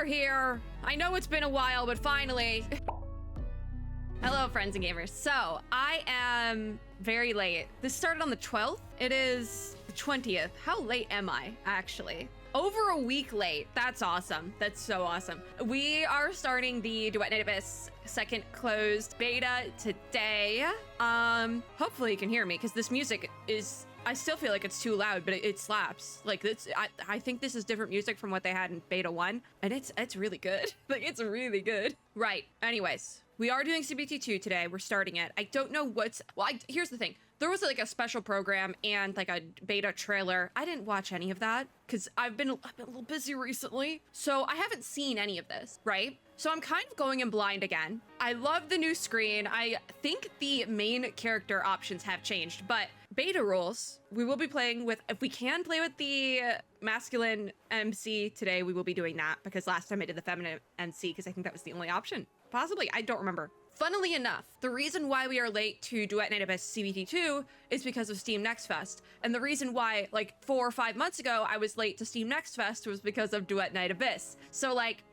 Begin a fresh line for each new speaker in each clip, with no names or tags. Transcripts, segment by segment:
we're here. I know it's been a while, but finally. Hello, friends and gamers. So, I am very late. This started on the 12th. It is the 20th. How late am I, actually? Over a week late. That's awesome. That's so awesome. We are starting the Duet Night Abyss second closed beta today. Hopefully you can hear me, because this music is... I still feel like it's too loud, but it slaps. Like, I think this is different music from what they had in beta 1, and it's really good. Like, it's really good. Right. Anyways, we are doing CBT2 today. We're starting it. I don't know what's... Well, here's the thing. There was like a special program and like a beta trailer. I didn't watch any of that because I've been a little busy recently. So I haven't seen any of this, right? So I'm kind of going in blind again. I love the new screen. I think the main character options have changed, but beta rules, we will be playing with, if we can play with the masculine MC today, we will be doing that, because last time I did the feminine MC because I think that was the only option. Possibly, I don't remember. Funnily enough, the reason why we are late to Duet Night Abyss CBT2 is because of Steam Next Fest. And the reason why, like, 4 or 5 months ago, I was late to Steam Next Fest was because of Duet Night Abyss. So, like,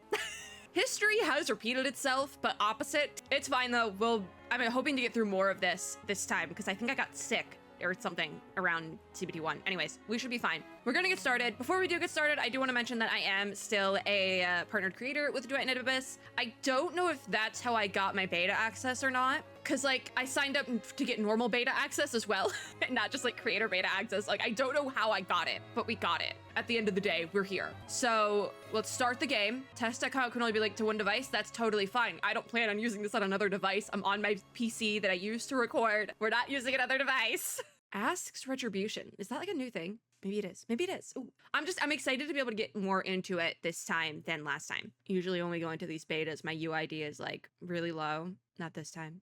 history has repeated itself, but opposite. It's fine, though. I'm hoping to get through more of this time, because I think I got sick or something around CBT1. Anyways, we should be fine. We're gonna get started. Before we do get started, I do want to mention that I am still a partnered creator with Duet Night Abyss. I don't know if that's how I got my beta access or not, because like I signed up to get normal beta access as well, and not just like creator beta access. Like I don't know how I got it, but we got it. At the end of the day, we're here. So let's start the game. Test account can only be linked to one device. That's totally fine. I don't plan on using this on another device. I'm on my PC that I used to record. We're not using another device. Asks retribution. Is that like a new thing? Maybe it is. Maybe it is. Ooh. I'm excited to be able to get more into it this time than last time. Usually when we go into these betas, my UID is like really low. Not this time.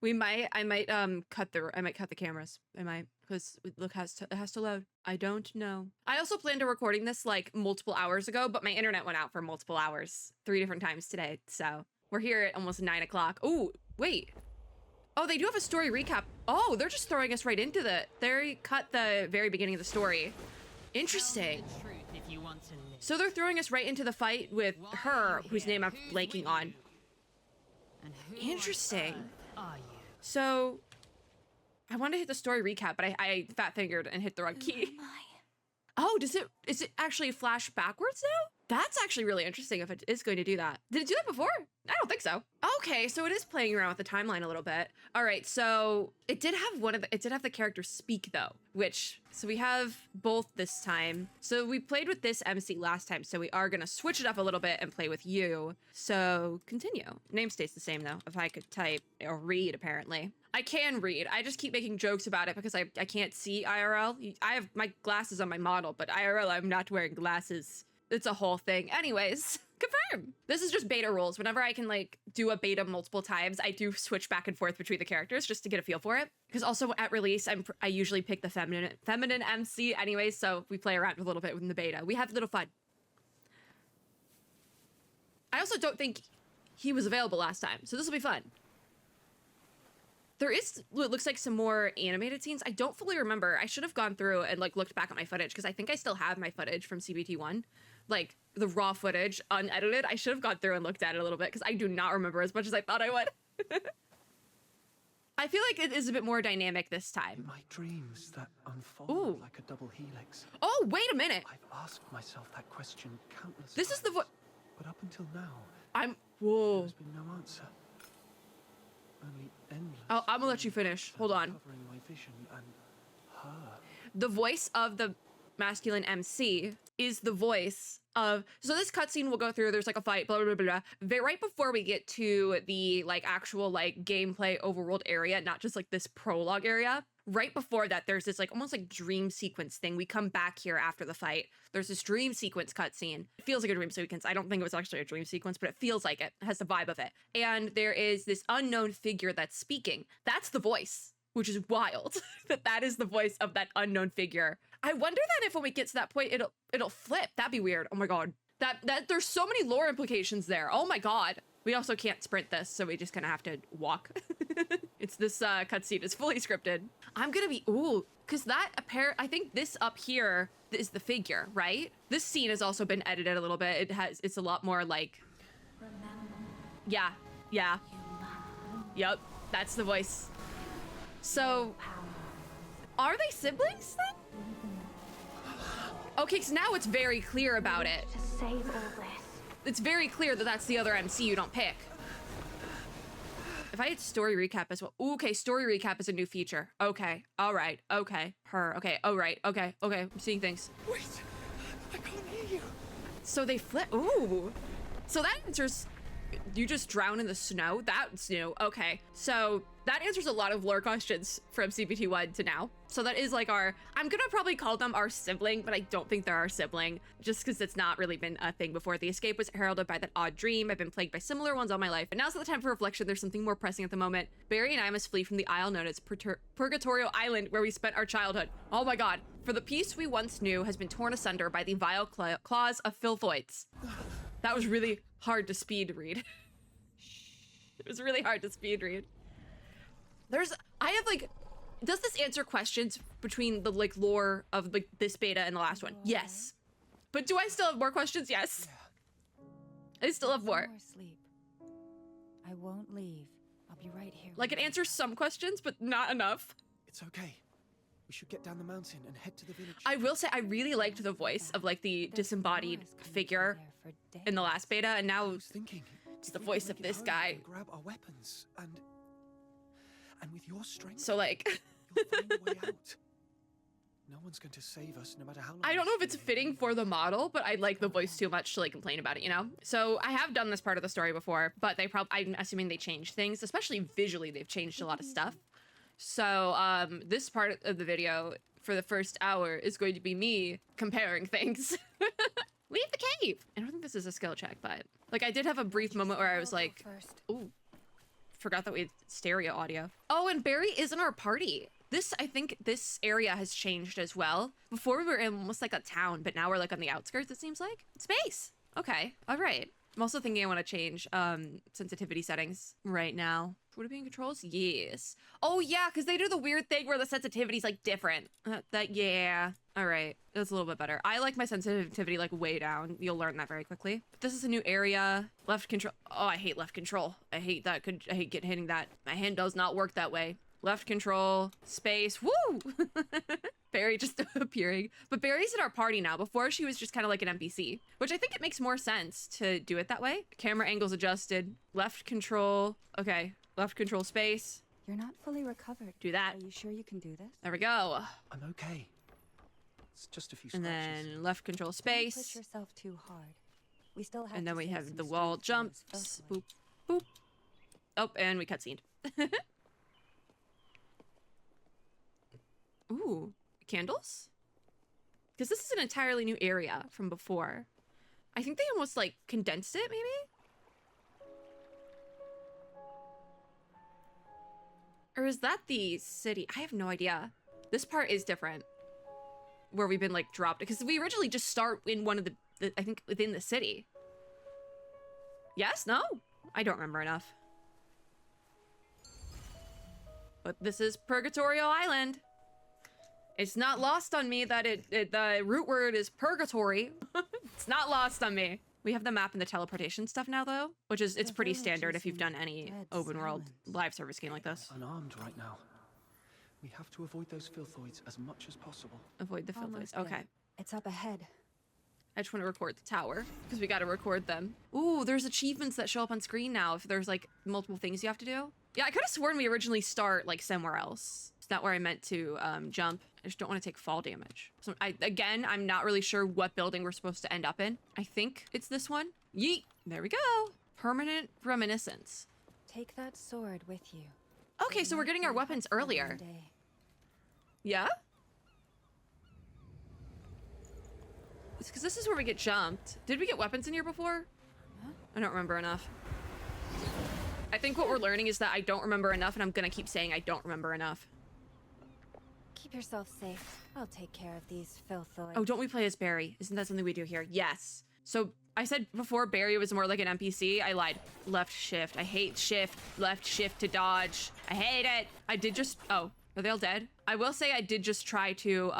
I might cut the cameras. I might, because look, it has to load. I don't know. I also planned on recording this like multiple hours ago, but my internet went out for multiple hours, 3 different times today. So we're here at almost 9 o'clock. Oh, wait. Oh, they do have a story recap. Oh, they're just throwing us right into they cut the very beginning of the story. Interesting. So they're throwing us right into the fight with her, whose name I'm blanking on. Interesting. So I wanted to hit the story recap, but I fat fingered and hit the wrong key. Oh, is it actually flash backwards now? That's actually really interesting if it is going to do that. Did it do that before? I don't think so. Okay, so it is playing around with the timeline a little bit. All right, so it did have the character speak though, so we have both this time. So we played with this MC last time, so we are gonna switch it up a little bit and play with you. So continue. Name stays the same though, if I could type or read apparently. I can read. I just keep making jokes about it because I can't see IRL. I have my glasses on my model, but IRL I'm not wearing glasses. It's a whole thing. Anyways, confirm. This is just beta rules. Whenever I can like do a beta multiple times, I do switch back and forth between the characters just to get a feel for it. Because also at release, I usually pick the feminine MC anyways, so we play around a little bit in the beta. We have a little fun. I also don't think he was available last time, so this will be fun. There is what looks like some more animated scenes. I don't fully remember. I should have gone through and like looked back at my footage because I think I still have my footage from CBT1, like the raw footage, unedited. I should have gone through and looked at it a little bit because I do not remember as much as I thought I would. I feel like it is a bit more dynamic this time.
My dreams that unfold like a double helix.
Oh, wait a minute.
I've asked myself that question countless
This
times,
is the
but up until now,
whoa.
there's been no answer. Only endless.
Oh, I'm gonna let you finish. Hold on.
Covering my vision and her.
The voice of the masculine MC is the voice of... So this cutscene we'll go through, there's like a fight, blah, blah, blah, blah. Right before we get to the like actual like gameplay overworld area, not just like this prologue area, right before that, there's this like almost like dream sequence thing. We come back here after the fight. There's this dream sequence cutscene. It feels like a dream sequence. I don't think it was actually a dream sequence, but it feels like it. It has the vibe of it. And there is this unknown figure that's speaking. That's the voice, which is wild. that is the voice of that unknown figure. I wonder that if when we get to that point, it'll flip. That'd be weird. Oh my God. That there's so many lore implications there. Oh my God. We also can't sprint this, so we just kind of have to walk. It's this cutscene is fully scripted. I'm gonna be, ooh, because I think this up here is the figure, right? This scene has also been edited a little bit. It's a lot more like, yeah, yep, that's the voice. So, are they siblings then? Okay, so now it's very clear about it.
To save all this.
It's very clear that that's the other MC you don't pick. If I hit story recap as well. Ooh, okay, story recap is a new feature. Okay, all right, okay, her, okay, all right, okay, I'm seeing things.
Wait, I can't hear you.
So they flip, ooh. So that answers, you just drown in the snow? That's new, okay. So that answers a lot of lore questions from CBT1 to now. So that is like I'm gonna probably call them our sibling, but I don't think they're our sibling, just because it's not really been a thing before. The escape was heralded by that odd dream. I've been plagued by similar ones all my life, and now's the time for reflection. There's something more pressing at the moment. Barry and I must flee from the isle known as Purgatorio Island, where we spent our childhood. Oh my god. For the peace we once knew has been torn asunder by the vile claws of filthoids. That was really hard to speed read. It was really hard to speed read. I have like, does this answer questions between the like lore of like this beta and the last one? Yes. But do I still have more questions? Yes. I still have more.
Sleep. I won't leave. I'll be right here.
Like it answers some questions, but not enough.
It's okay. We should get down the mountain and head to the village.
I will say I really liked the voice of like the disembodied figure in the last beta, and now
I was thinking,
it's the voice of this guy.
Grab our weapons and with your strength,
So like,
you'll find a way out. No one's going to save us, no matter how long.
I don't know if it's fitting for the model, but I like the voice too much to like complain about it, you know? So I have done this part of the story before, but I'm assuming they changed things, especially visually, they've changed a lot of stuff. So this part of the video for the first hour is going to be me comparing things. Leave the cave. I don't think this is a skill check, but like I did have a brief moment where I was like, ooh, forgot that we had stereo audio. Oh, and Barry is in our party. I think this area has changed as well. Before we were in almost like a town, but now we're like on the outskirts, it seems like. Space. Okay, all right. I'm also thinking I want to change sensitivity settings right now. Would it be in controls? Yes. Oh yeah, because they do the weird thing where the sensitivity's like different. Yeah. All right, that's a little bit better. I like my sensitivity like way down. You'll learn that very quickly. But this is a new area. Left control. Oh, I hate left control. I hate that. I hate hitting that. My hand does not work that way. Left control, space, woo! Barry just appearing. But Barry's in our party now. Before, she was just kind of like an NPC, which I think it makes more sense to do it that way. Camera angles adjusted. Left control. Okay, left control, space.
You're not fully recovered.
Do that.
Are you sure you can do this?
There we go.
I'm okay. It's just a few
And
scratches.
then left control,
Don't
space.
push yourself too hard. We still have
And then
to
we
save
have
some
the wall
strength from
jumps.
those
Boop, boop. Oh, and we cutscened. Ooh, candles? Because this is an entirely new area from before. I think they almost like condensed it, maybe? Or is that the city? I have no idea. This part is different. Where we've been like dropped. Because we originally just start in one of the I think within the city. Yes? No? I don't remember enough. But this is Purgatorio Island. It's not lost on me that the root word is purgatory. It's not lost on me. We have the map and the teleportation stuff now, though, which is, it's pretty standard if you've done any open world live service game like this.
Unarmed right now. We have to avoid those filthoids as much as possible.
Avoid the filters.
Almost
Okay.
there. It's up ahead.
I just want to record the tower because we got to record them. Ooh, there's achievements that show up on screen now if there's like multiple things you have to do. Yeah, I could have sworn we originally start like somewhere else. It's not where I meant to jump. I just don't want to take fall damage. So again, I'm not really sure what building we're supposed to end up in. I think it's this one. Yeet. There we go. Permanent reminiscence.
Take that sword with you.
Okay, so we're getting our weapons earlier. Yeah? Because this is where we get jumped. Did we get weapons in here before? I don't remember enough. I think what we're learning is that I don't remember enough, and I'm gonna keep saying I don't remember enough.
Keep yourself safe. I'll take care of these filthoids.
Oh, don't we play as Barry? Isn't that something we do here? Yes. So I said before Barry was more like an NPC. I lied. Left shift. I hate shift. Left shift to dodge. I hate it. I did just... Oh, are they all dead? I will say I did just try to,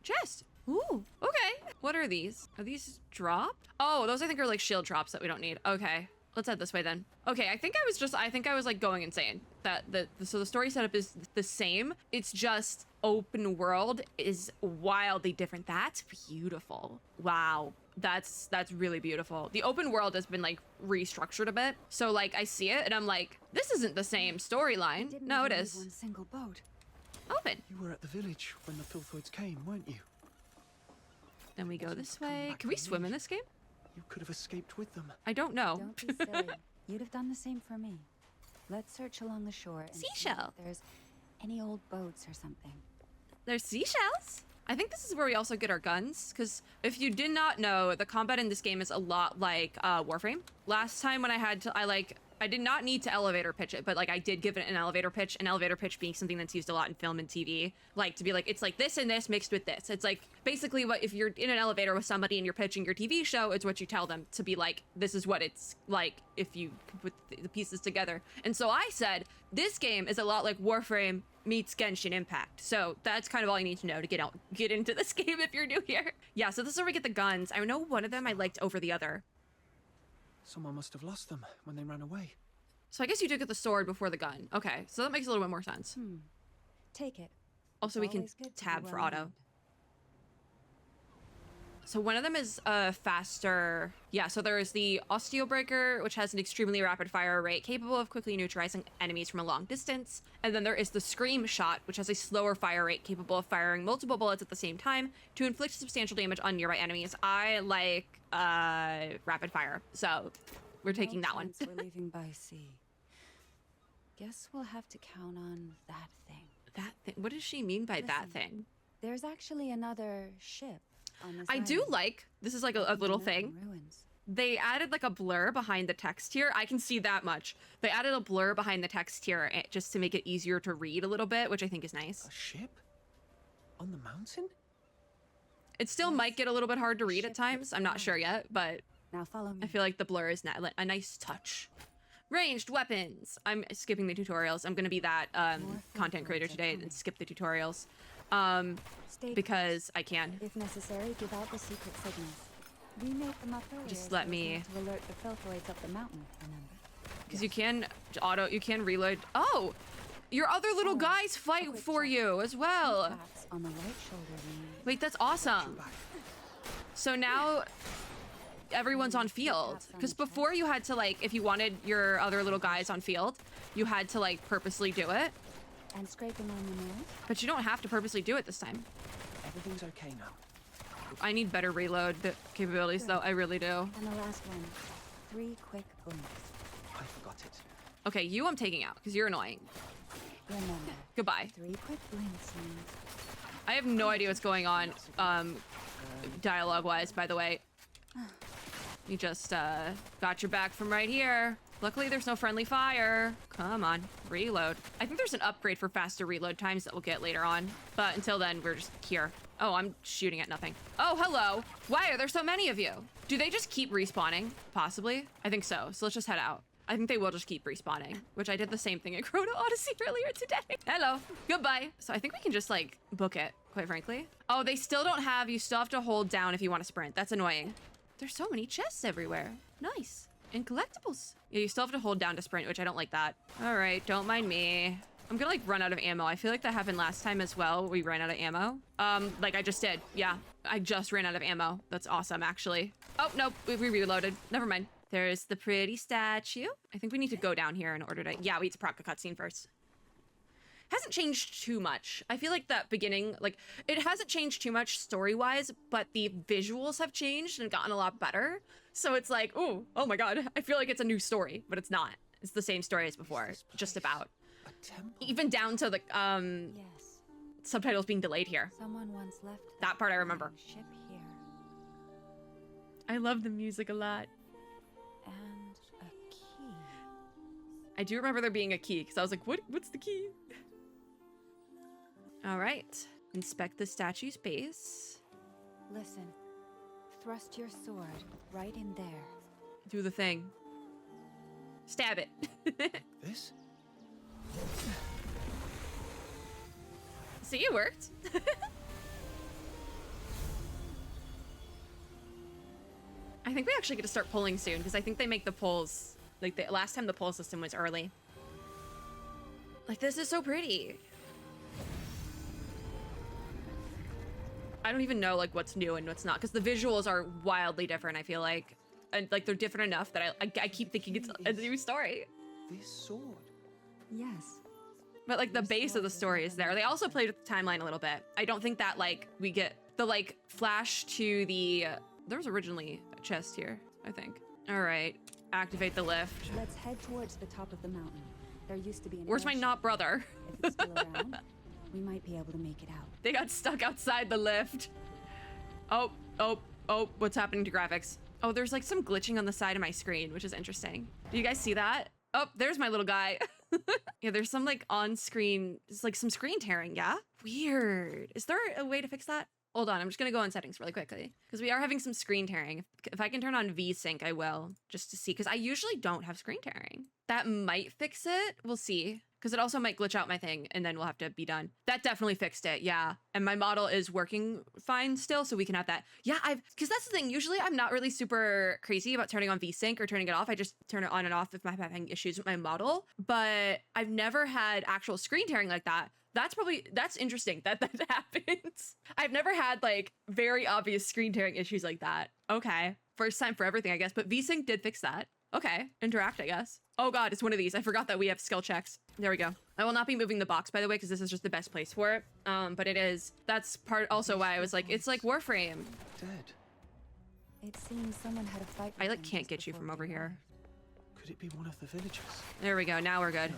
chest. Ooh, okay. What are these? Are these dropped? Oh, those I think are like shield drops that we don't need. Okay. Let's head this way then. Okay, I think I was like going insane. So the story setup is the same. It's just open world is wildly different. That's beautiful. Wow. That's really beautiful. The open world has been like restructured a bit. So like I see it and I'm like, this isn't the same storyline. No, it is.
One single boat.
Open.
You were at the village when the Filthoids came, weren't you?
Then we go
Wasn't
this
to come
way.
back
Can we
from
swim in
village.
this game?
You could have escaped with them.
I don't know.
Don't be silly. You'd have done the same for me. Let's search along the shore and see
Seashell.
if there's any old boats or something.
There's seashells. I think this is where we also get our guns, because if you did not know, the combat in this game is a lot like Warframe. Last time when I did not need to elevator pitch it, but like I did give it an elevator pitch being something that's used a lot in film and TV, like to be like, it's like this and this mixed with this. It's like basically what if you're in an elevator with somebody and you're pitching your TV show, it's what you tell them to be like, this is what it's like if you put the pieces together. And so I said, this game is a lot like Warframe meets Genshin Impact. So that's kind of all you need to know to get into this game if you're new here. Yeah, so this is where we get the guns. I know one of them I liked over the other.
Someone must have lost them when they ran away.
So I guess you did get the sword before the gun. Okay, so that makes a little bit more sense.
Take it.
Also,
It's
we can
always good to be
tab for
well
auto.
armed.
So one of them is faster. Yeah, so there is the Osteobreaker, which has an extremely rapid fire rate capable of quickly neutralizing enemies from a long distance. And then there is the Scream Shot, which has a slower fire rate capable of firing multiple bullets at the same time to inflict substantial damage on nearby enemies. I like rapid fire, so we're taking
No
that one.
chance we're leaving by sea. Guess we'll have to count on that thing.
That thing. What does she mean by that
Listen.
thing?
There's actually another ship on this
I do
island.
like, this is like a little
Mountain
thing.
Ruins.
They added like a blur behind the text here. I can see that much. They added a blur behind the text here just to make it easier to read a little bit, which I think is nice.
A ship? On the mountain?
It still might get a little bit hard to read at times. I'm not sure yet, but
Now follow me.
I feel like the blur is a nice touch. Ranged weapons. I'm skipping the tutorials. I'm going to be that content creator today and skip the tutorials
Stay
because I can.
If necessary, give out the secret signals. We made them up earlier.
Just
so
let
it's
me-
not to alert the Filthoids up the mountain, remember?
Because you can reload. Oh, your other little guys fight
quick
for
check.
you as well.
Taps on the right shoulder means
Wait, that's awesome. So now everyone's on field. Because before you had to like, if you wanted your other little guys on field, you had to like purposely do it.
and scraping on the nose.
But you don't have to purposely do it this time.
Everything's okay now.
I need better reload capabilities though, I really do.
And the last one. 3 quick blinks.
I forgot it.
Okay, you I'm taking out because you're annoying.
Remember,
Goodbye.
3 quick blinks means
I have no idea what's going on dialogue-wise, by the way. You just got your back from right here. Luckily, there's no friendly fire. Come on, reload. I think there's an upgrade for faster reload times that we'll get later on. But until then, we're just here. Oh, I'm shooting at nothing. Oh, hello. Why are there so many of you? Do they just keep respawning? Possibly. I think so. So let's just head out. I think they will just keep respawning, which I did the same thing in Chrono Odyssey earlier today. Hello. Goodbye. So I think we can just like book it, quite frankly. Oh, they still don't have, you still have to hold down if you want to sprint. That's annoying. There's so many chests everywhere. Nice. And collectibles. Yeah, you still have to hold down to sprint, which I don't like that. All right, don't mind me. I'm gonna like run out of ammo. I feel like that happened last time as well. We ran out of ammo. Like I just did. Yeah, I just ran out of ammo. That's awesome, actually. Oh, no, we reloaded. Never mind. There's the pretty statue. I think we need to go down here in order to, yeah, we need to proc a cutscene first. Hasn't changed too much. I feel like that beginning, like, it hasn't changed too much story-wise, but the visuals have changed and gotten a lot better. So it's like, ooh, oh my god, I feel like it's a new story, but it's not. It's the same story as before, just about.
A temple?
Even down to the,
yes.
subtitles being delayed here.
Someone once left
That part I remember.
ship here.
I love the music a lot.
And a key.
I do remember there being a key, because I was like, what's the key? All right, inspect the statue's base.
Listen, thrust your sword right in there.
Do the thing. Stab it.
This?
See, it worked. I think we actually get to start pulling soon because I think they make the pulls. Like the last time the pull system was early. Like this is so pretty. I don't even know like what's new and what's not because the visuals are wildly different. I feel like, and like they're different enough that I keep thinking it's a new story.
This sword?
Yes.
But like the base of the story is there. They also played with the timeline a little bit. I don't think that like we get the like flash to the. There was originally a chest here, I think. All right, activate the lift.
Let's head towards the top of the mountain. There used to be an
Where's my
airship.
not brother?
If it's still around, we might be able to make it out.
They got stuck outside the lift. Oh, what's happening to graphics? Oh, there's like some glitching on the side of my screen, which is interesting. Do you guys see that? Oh, there's my little guy. Yeah, there's some like on-screen, it's like some screen tearing, yeah? Weird. Is there a way to fix that? Hold on, I'm just gonna go on settings really quickly because we are having some screen tearing. If I can turn on VSync, I will, just to see, because I usually don't have screen tearing. That might fix it, we'll see. Because it also might glitch out my thing and then we'll have to be done. That definitely fixed it, yeah. And my model is working fine still, so we can have that. Yeah, because that's the thing, usually I'm not really super crazy about turning on VSync or turning it off. I just turn it on and off if I'm having issues with my model. But I've never had actual screen tearing like that. That's interesting that happens. I've never had like very obvious screen tearing issues like that. Okay, first time for everything, I guess, but VSync did fix that. Okay, interact, I guess. Oh God, it's one of these. I forgot that we have skill checks. There we go. I will not be moving the box, by the way, because this is just the best place for it. But it is. That's part also why I was like, it's like Warframe.
Dead.
It seems someone had a fight.
I
with
like
them
can't
just
get you
before
from
we
over here.
Could it be one of the villagers?
There we go. Now we're good.
No.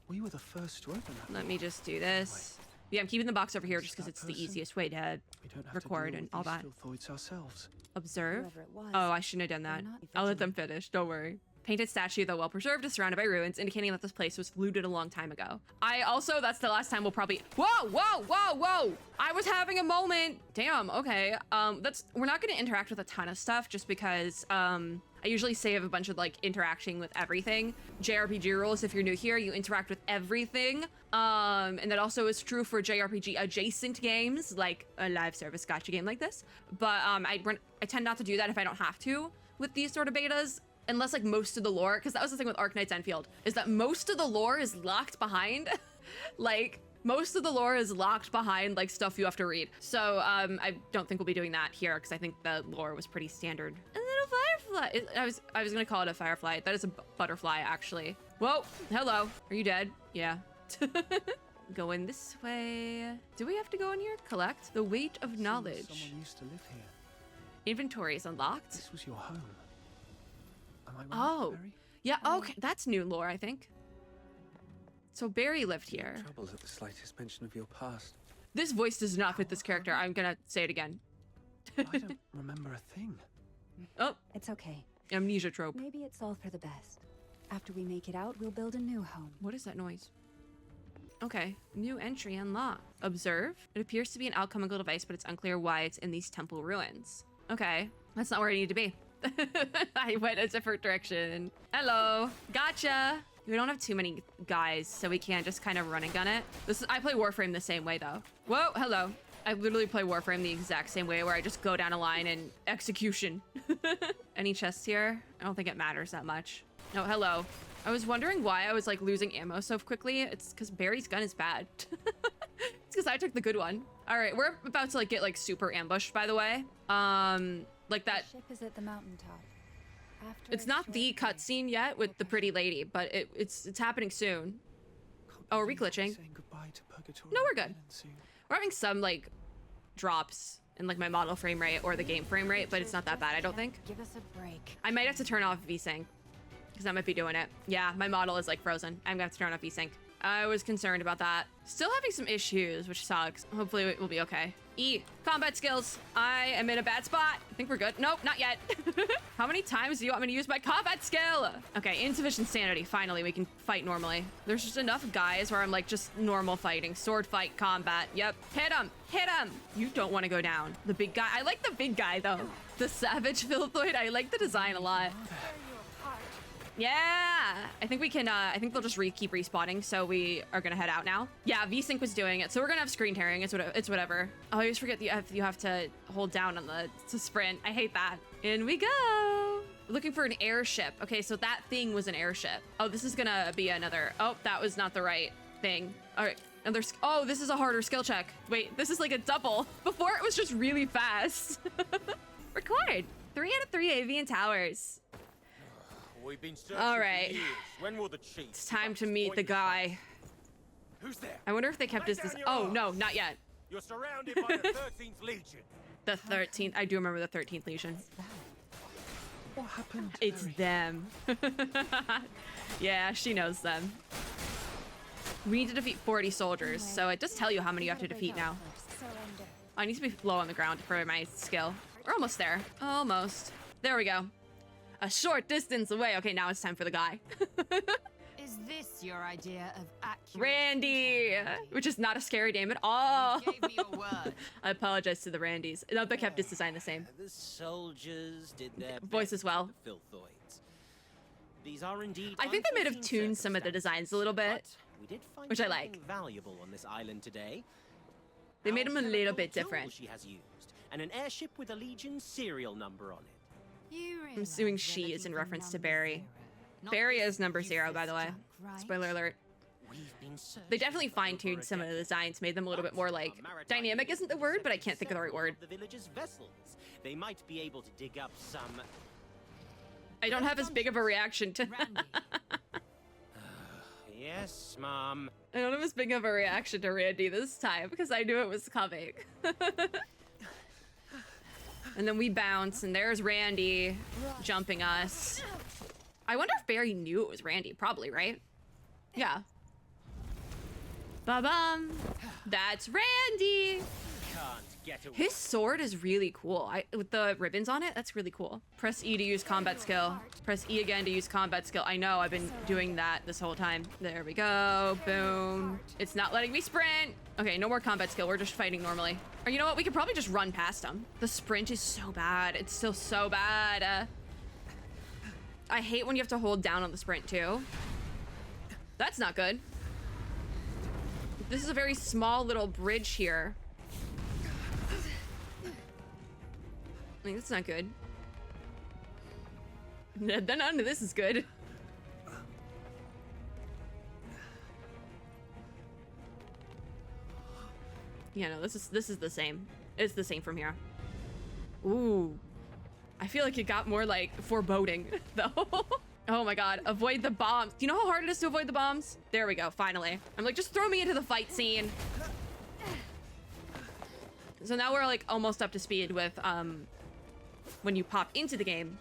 We were the first to open that.
Let me just do this. Yeah, I'm keeping the box over here just because it's the easiest way to
We don't have
record
to deal
and
with
all
these
that.
filthoids ourselves.
Observe.
Whoever it was,
Oh, I shouldn't have done that.
they're not
I'll let them finish. Don't worry. Painted statue, though well preserved, is surrounded by ruins, indicating that this place was looted a long time ago. I also, that's the last time we'll probably. Whoa! I was having a moment. Damn. Okay. We're not going to interact with a ton of stuff just because I usually save a bunch of like interacting with everything. JRPG rules. If you're new here, you interact with everything. And that also is true for JRPG adjacent games, like a live service gacha game like this. But I tend not to do that if I don't have to with these sort of betas. Unless like most of the lore, because that was the thing with Arknight's Enfield, is that most of the lore is locked behind, like most of the lore is locked behind like stuff you have to read. So I don't think we'll be doing that here because I think the lore was pretty standard. A little firefly. I was gonna call it a firefly. That is a butterfly actually. Whoa, hello. Are you dead? Yeah. Going this way. Do we have to go in here? Collect the weight of knowledge.
Someone used to live here.
Inventory is unlocked.
This was your home. Am I right,
Oh,
Barry?
yeah, okay, that's new lore, I think. So Barry lived here.
Troubles at the slightest mention of your past.
This voice does not fit this character. I'm gonna say it again.
I don't remember a thing.
Oh,
It's okay.
amnesia trope.
Maybe it's all for the best. After we make it out, we'll build a new home.
What is that noise? Okay, new entry unlocked. Observe. It appears to be an alchemical device, but it's unclear why it's in these temple ruins. Okay, that's not where I need to be. I went a different direction. Hello. Gotcha. We don't have too many guys, so we can just kind of run and gun it. I play Warframe the same way, though. Whoa, hello. I literally play Warframe the exact same way, where I just go down a line and execution. Any chests here? I don't think it matters that much. Oh, hello. I was wondering why I was like losing ammo so quickly. It's because Barry's gun is bad. It's because I took the good one. All right, we're about to like get like super ambushed, by the way. Like that.
The ship is at the mountaintop. After
It's
a
not
short
the
break,
cutscene yet with the pretty lady, but it's happening soon. Oh, are we glitching?
Saying goodbye to Purgatory
No, we're good.
Island soon.
We're having some like drops in like my model frame rate or the game frame rate, but it's not that bad, I don't think.
Give us a break.
I might have to turn off VSync because I might be doing it. Yeah, my model is like frozen. I'm gonna have to turn off VSync. I was concerned about that. Still having some issues, which sucks. Hopefully it will be okay. E. Combat skills. I am in a bad spot. I think we're good. Nope, not yet. How many times do you want me to use my combat skill? Okay, insufficient sanity. Finally, we can fight normally. There's just enough guys where I'm like just normal fighting. Sword fight, combat. Yep. Hit him. Hit him. You don't want to go down. The big guy. I like the big guy though. The savage Filthoid. I like the design a lot. Yeah, I think we can, I think they'll just keep respawning, so we are gonna head out now. Yeah, VSync was doing it, so we're gonna have screen tearing, it's whatever. Oh, I always forget you have to hold down on to sprint. I hate that. In we go. Looking for an airship. Okay, so that thing was an airship. Oh, this is gonna be another, oh, that was not the right thing. All right, oh, this is a harder skill check. Wait, this is like a double. Before it was just really fast. Record. 3 out of 3 avian towers.
We've been searching
all right.
for years. When will the chief?
It's time to meet the guy.
Who's there?
I wonder if they kept his. Oh no, not yet.
You're surrounded by the 13th Legion.
The 13th. I do remember the 13th Legion.
What happened?
It's them. Yeah, she knows them. We need to defeat 40 soldiers, so it does tell you how many you have to defeat now. I need to be low on the ground for my skill. We're almost there. Almost. There we go. A short distance away. Okay, now it's time for the guy.
Is this your idea of accurate?
Randy, which is not a scary name at all.
You gave me your word.
I apologize to the Randys. No, they kept his design the same.
The soldiers did their
Voice as well.
best with the Filthoids. These are indeed.
I think they might have
unforeseen
tuned some of the designs a little bit,
but we did find
which I
something
like.
valuable on this island today.
They made them a little bit
Tool
different.
She has used, and an airship with a Legion serial number on it.
I'm assuming she is in reference to Barry. Barry is number 0, by the way. Spoiler alert. They definitely fine-tuned some of the designs, made them a little bit more like dynamic isn't the word, but I can't think of the right word.
The villagers' vessels. They might be able to dig up some.
I don't have as big of a reaction to.
Yes, Mom.
I don't have as big of a reaction to Randy this time because I knew it was coming. And then we bounce, and there's Randy jumping us. I wonder if Barry knew it was Randy. Probably, right? Yeah. Ba-bum. That's Randy.
Can't get away.
His sword is really cool. With the ribbons on it, that's really cool. Press E to use combat skill. Press E again to use combat skill. I know, I've been doing that this whole time. There we go. Boom. It's not letting me sprint. Okay, no more combat skill. We're just fighting normally. Or you know what? We could probably just run past him. The sprint is so bad. It's still so bad. I hate when you have to hold down on the sprint too. That's not good. This is a very small little bridge here. I mean, that's not good. None of this is good. Yeah, no, this is the same. It's the same from here. Ooh. I feel like it got more like foreboding though. Oh my god, avoid the bombs. Do you know how hard it is to avoid the bombs? There we go, finally. I'm like, just throw me into the fight scene. So now we're like almost up to speed with when you pop into the game.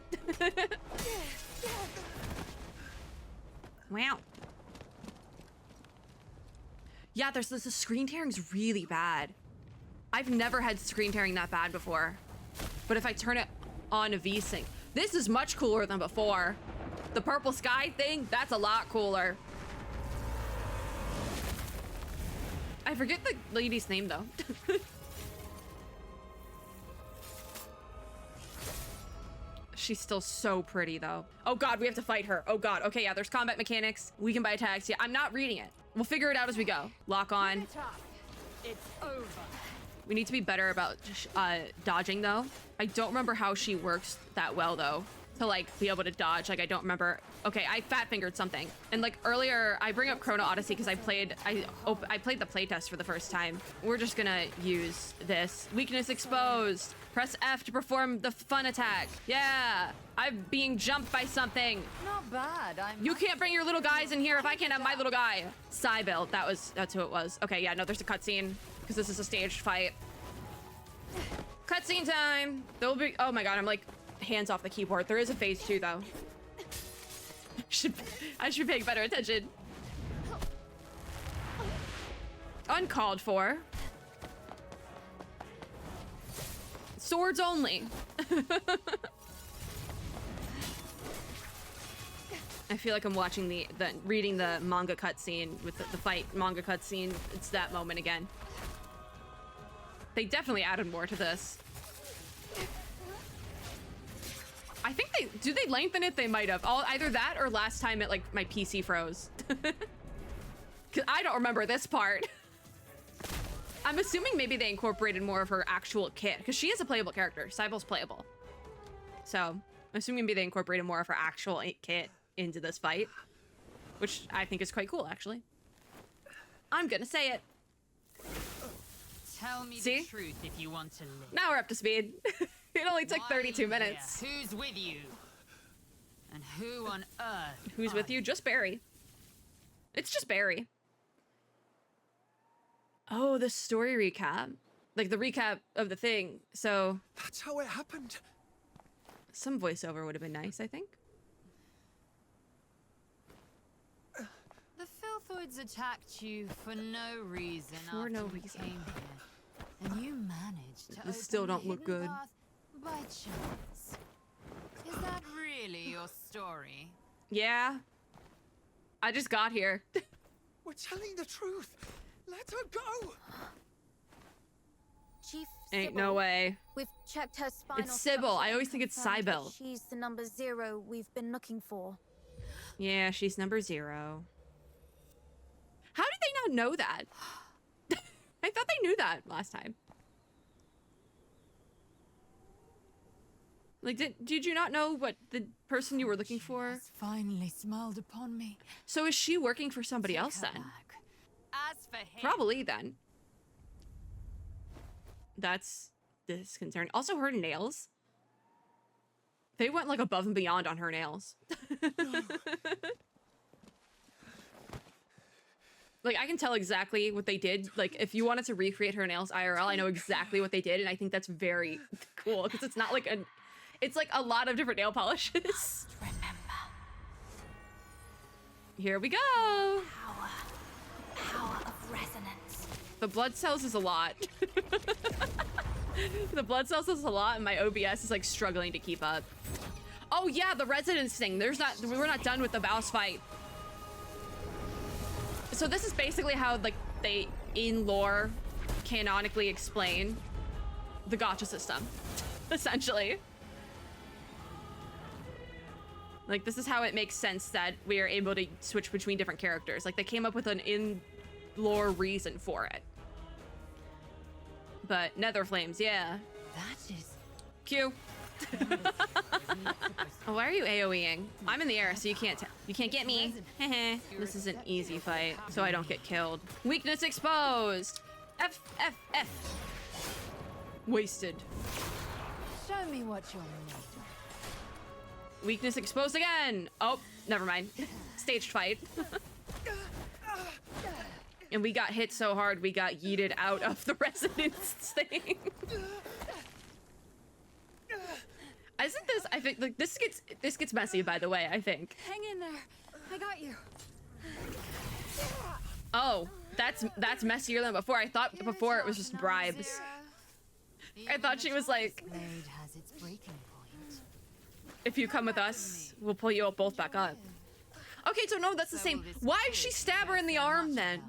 Wow. Yeah, this screen tearing's really bad. I've never had screen tearing that bad before. But if I turn it on a VSync, this is much cooler than before. The purple sky thing, that's a lot cooler. I forget the lady's name though. She's still so pretty though. Oh god, we have to fight her. Oh god, okay, yeah, there's combat mechanics. We can buy attacks. Yeah, I'm not reading it. We'll figure it out as we go. Lock on.
It's over.
We need to be better about dodging though. I don't remember how she works that well though, to like be able to dodge. Like I don't remember. Okay, I fat fingered something. And like earlier, I bring up Chrono Odyssey because I played the playtest for the first time. We're just gonna use this. Weakness exposed. Press F to perform the fun attack. Yeah, I'm being jumped by something.
Not bad.
You can't bring your little guys in here if I can't have my little guy. Cybele, that's who it was. Okay, yeah, no, there's a cutscene because this is a staged fight. Cutscene time. There'll be, oh my god, I'm like hands off the keyboard. There is a phase 2 though. I should be paying better attention. Uncalled for. Swords only. I feel like I'm watching reading the manga cutscene with the fight manga cutscene. It's that moment again. They definitely added more to this. I think do they lengthen it? They might have. Either that or last time it, like, my PC froze. Cause I don't remember this part. I'm assuming maybe they incorporated more of her actual kit, because she is a playable character. Cybel's playable. So, I'm assuming maybe they incorporated more of her actual kit into this fight, which I think is quite cool, actually. I'm gonna say it.
Tell me
See?
the truth if you want to live.
Now we're up to speed. It only took
Why are
32
you
minutes.
here? Who's with you? And who on earth?
Who's with you? Just Barry. It's just Barry. Oh, the story recap. Like, the recap of the thing. So,
That's how it happened.
some voiceover would have been nice, I think.
The Filthoids attacked you for no reason
For
after
no
we
reason.
came here. And you managed to
This still
open
don't
the
look
hidden
good.
path by chance. Is that really your story?
Yeah. I just got here.
We're telling the truth. Let her go.
Chief
Ain't
Sybil,
no way.
We've checked her spinal
It's Sybil.
structure
I always
and
think it's
confirmed that
Cybele.
She's the number 0 we've been looking for.
Yeah, she's number 0. How did they not know that? I thought they knew that last time. Like, did you not know what the person you were looking for?
Has finally smiled upon me.
So is she working for somebody
Take
else
her
then?
back. As for him,
Probably then. That's disconcerting. Also, her nails. They went, like, above and beyond on her nails. Like, I can tell exactly what they did. Like, if you wanted to recreate her nails IRL, I know exactly what they did, and I think that's very cool, because it's not like it's like a lot of different nail polishes.
Remember,
Here we go.
power of resonance.
The blood cells is a lot. The blood cells is a lot, and my OBS is, like, struggling to keep up. Oh yeah, the resonance thing. We're not done with the boss fight. So this is basically how, like, they, in lore, canonically explain the gacha system, essentially. Like, this is how it makes sense that we are able to switch between different characters. Like, they came up with an in-lore reason for it. But Nether Flames, yeah.
that is
Q. Oh, why are you AoEing? I'm in the air, so you can't get me. This is an easy fight, so I don't get killed. Weakness exposed. F. Wasted.
show me what you're made of.
Weakness exposed again. Oh, never mind. Staged fight. And we got hit so hard, we got yeeted out of the resonance thing. Isn't this, I think, like, this gets messy, by the way, I think.
Hang in there. I got you.
Oh, that's messier than before. I thought before it was just bribes. I thought she was like,
Blade has its breaking point.
if you come with us, we'll pull you both back up. Okay, so no, that's the same. Why did she stab her in the arm then?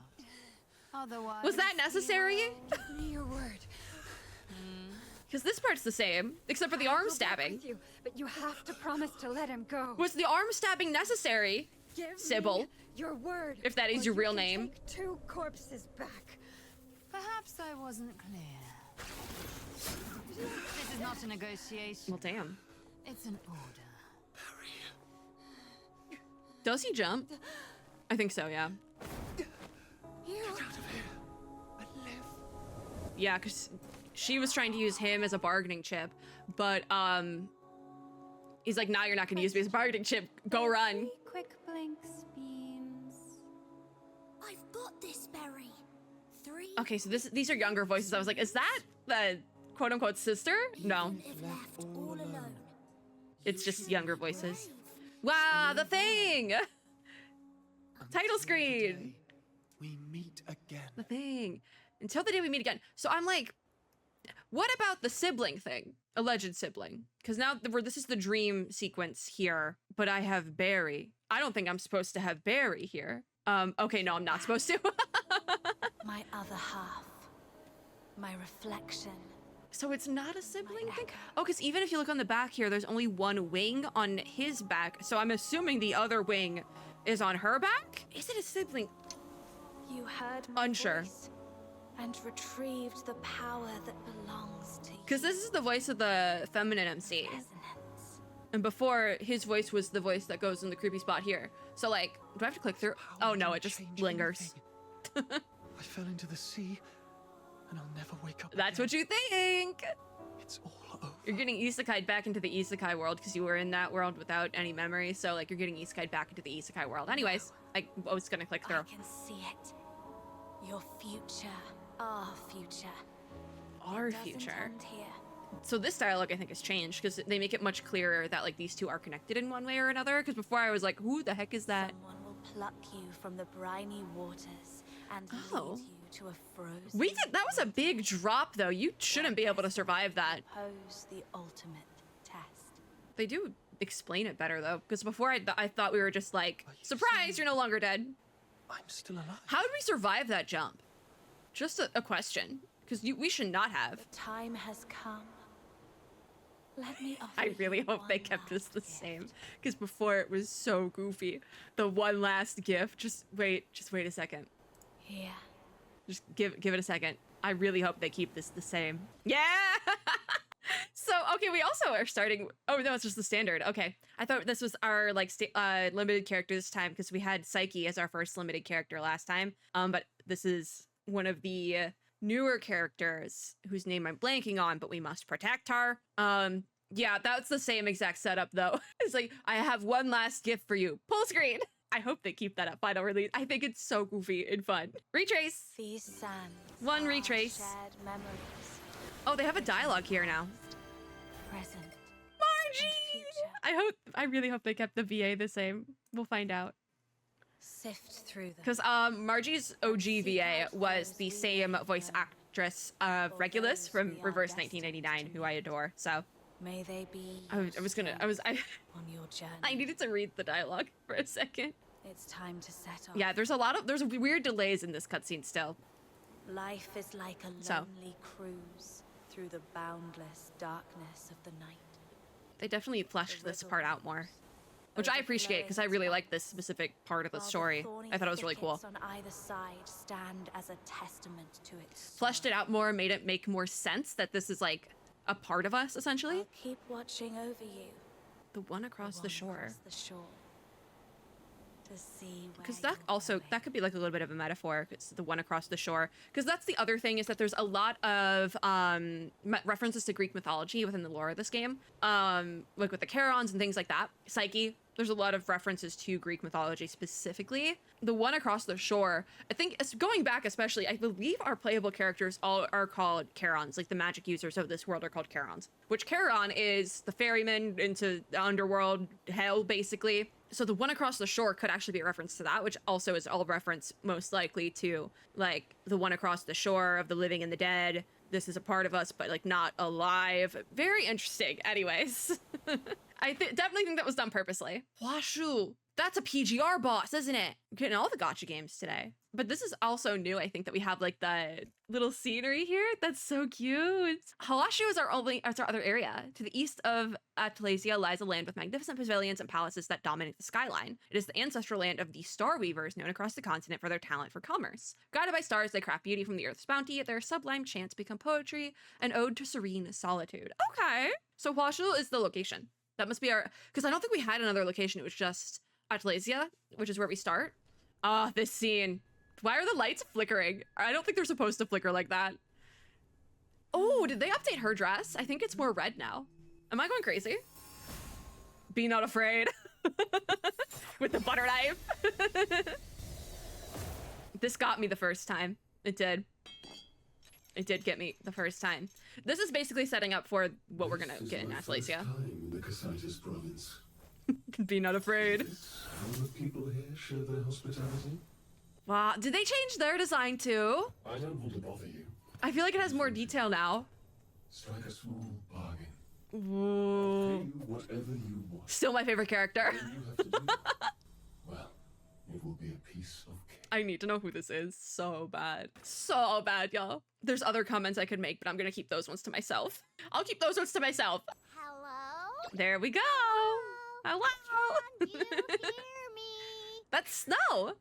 Otherwise,
Was that necessary?
Give me your word.
Because this part's the same, except for the arm stabbing.
You, but you have to promise to let him go.
Was the arm stabbing necessary?
Give
Sybil,
me your word.
if that is
or
your
you
real
can
name.
Take 2 corpses back.
Perhaps I wasn't clear. This is not a negotiation.
Well, damn.
It's an order.
Does he jump? I think so, yeah. Yeah, because she was trying to use him as a bargaining chip, but he's like, now you're not gonna use me as a bargaining chip. Go run.
3 quick blinks, beams.
I've got this, Berry. 3.
Okay, so these are younger voices. I was like, is that the quote-unquote sister? No,
Even if left all alone.
it's just younger voices. Wow, the thing! Title screen!
We meet again.
The thing. Until the day we meet again. So I'm like, What about the sibling thing? Alleged sibling. Because now this is the dream sequence here, but I have Barry. I don't think I'm supposed to have Barry here. Okay, no, I'm not supposed to.
My other half. My reflection.
So it's not a sibling thing? Oh, because even if you look on the back here, there's only one wing on his back. So I'm assuming the other wing is on her back? Is it a sibling?
You heard my
Unsure.
voice and retrieved the power that belongs to you.
Because this is the voice of the feminine MC.
Resonance.
And before, his voice was the voice that goes in the creepy spot here. So like, do I have to click through?
How
Oh no,
will
it just
change
lingers.
anything? I fell into the sea, and I'll never wake up
That's
again.
what you think.
It's all over.
You're getting isekai'd back into the isekai world because you were in that world without any memory. So like, you're getting isekai'd back into the isekai world. Anyways, I was gonna click through.
I can see it. Your future. Our future.
Our
Doesn't
future.
end here.
So this dialogue I think has changed because they make it much clearer that like these two are connected in one way or another. Because before I was like, who the heck is that?
Someone will pluck you from the briny waters and
Oh.
lead you to a frozen.
We did. That was a big drop though. You shouldn't be able to survive that.
Pose the ultimate test.
They do explain it better though. Because before I thought we were just like,
Are you
surprise,
saying-
you're no longer dead.
I'm still alive.
How did we survive that jump? Just a question. Because we should not have.
The time has come. Let me offer
I really
you
hope they
one
kept this
last
the
gift.
same. Because before it was so goofy. The one last gift. Just wait a second.
Here.
Just give it a second. I really hope they keep this the same. Yeah! So, okay, we also are starting... Oh, no, it's just the standard. Okay. I thought this was our, like, limited character this time because we had Psyche as our first limited character last time. But this is one of the newer characters whose name I'm blanking on, but we must protect her. Yeah, that's the same exact setup, though. It's like, I have one last gift for you. Full screen! I hope they keep that at final release. I think it's so goofy and fun. Retrace!
These sands.
One
are
retrace.
Shared memories.
Oh, they have a dialogue here now.
Present.
Margie! I really hope they kept the VA the same. We'll find out.
Sift through them.
Because Margie's OG VA was the same voice actress of Regulus from Reverse 1989, who I adore. So
May they be.
I
on your journey.
needed to read the dialogue for a second.
It's time to set off.
Yeah, there's weird delays in this cutscene still.
Life is like a
So.
lonely cruise through the boundless darkness of the night.
They definitely fleshed this part out more, which I appreciate because I really like this specific part of the story. I thought it was really cool.
On either side stand as a testament to its
Fleshed it out more, made it make more sense that this is like a part of us essentially.
I'll keep watching over you.
The one across the shore.
Across the shore. To see
Because
where
that
you're
also,
going.
that could be like a little bit of a metaphor. It's the one across the shore. Because that's the other thing is that there's a lot of references to Greek mythology within the lore of this game. Like with the Charons and things like that. Psyche, there's a lot of references to Greek mythology specifically. The one across the shore, I think, going back especially, I believe our playable characters all are called Charons. Like the magic users of this world are called Charons. Which Charon is the ferryman into the underworld, hell, basically. So the one across the shore could actually be a reference to that, which also is all reference most likely to like the one across the shore of the living and the dead. This is a part of us, but like not alive. Very interesting. Anyways, I definitely think that was done purposely. Washu. That's a PGR boss, isn't it? I'm getting all the gacha games today. But this is also new, I think, that we have like the little scenery here. That's so cute. Hawashu is our other area. To the east of Atlasia lies a land with magnificent pavilions and palaces that dominate the skyline. It is the ancestral land of the Star Weavers, known across the continent for their talent for commerce. Guided by stars, they craft beauty from the earth's bounty. Their sublime chants become poetry, an ode to serene solitude. Okay. So Hawashu is the location. That must be our... Because I don't think we had another location. It was just Atlasia, which is where we start. Ah, this scene. Why are the lights flickering? I don't think they're supposed to flicker like that. Oh, did they update her dress? I think it's more red now. Am I going crazy? Be not afraid. With the butter knife. This got me the first time. It did. It did get me the first time. This is basically setting up for what we're gonna get in Atlasia.
In the Cassitis province.
Be not afraid.
How the people here show their hospitality?
Wow, did they change their design too?
I don't want to bother you.
I feel like it has more detail now.
Strike a small bargain.
Ooh.
Pay you whatever you want.
Still my favorite character.
All you have to do, well, it will be a piece of cake.
I need to know who this is so bad. So bad, y'all. There's other comments I could make, but I'm gonna keep those ones to myself. I'll keep those ones to myself.
Hello?
There we go. Hello.
Can you hear me?
That's Snow.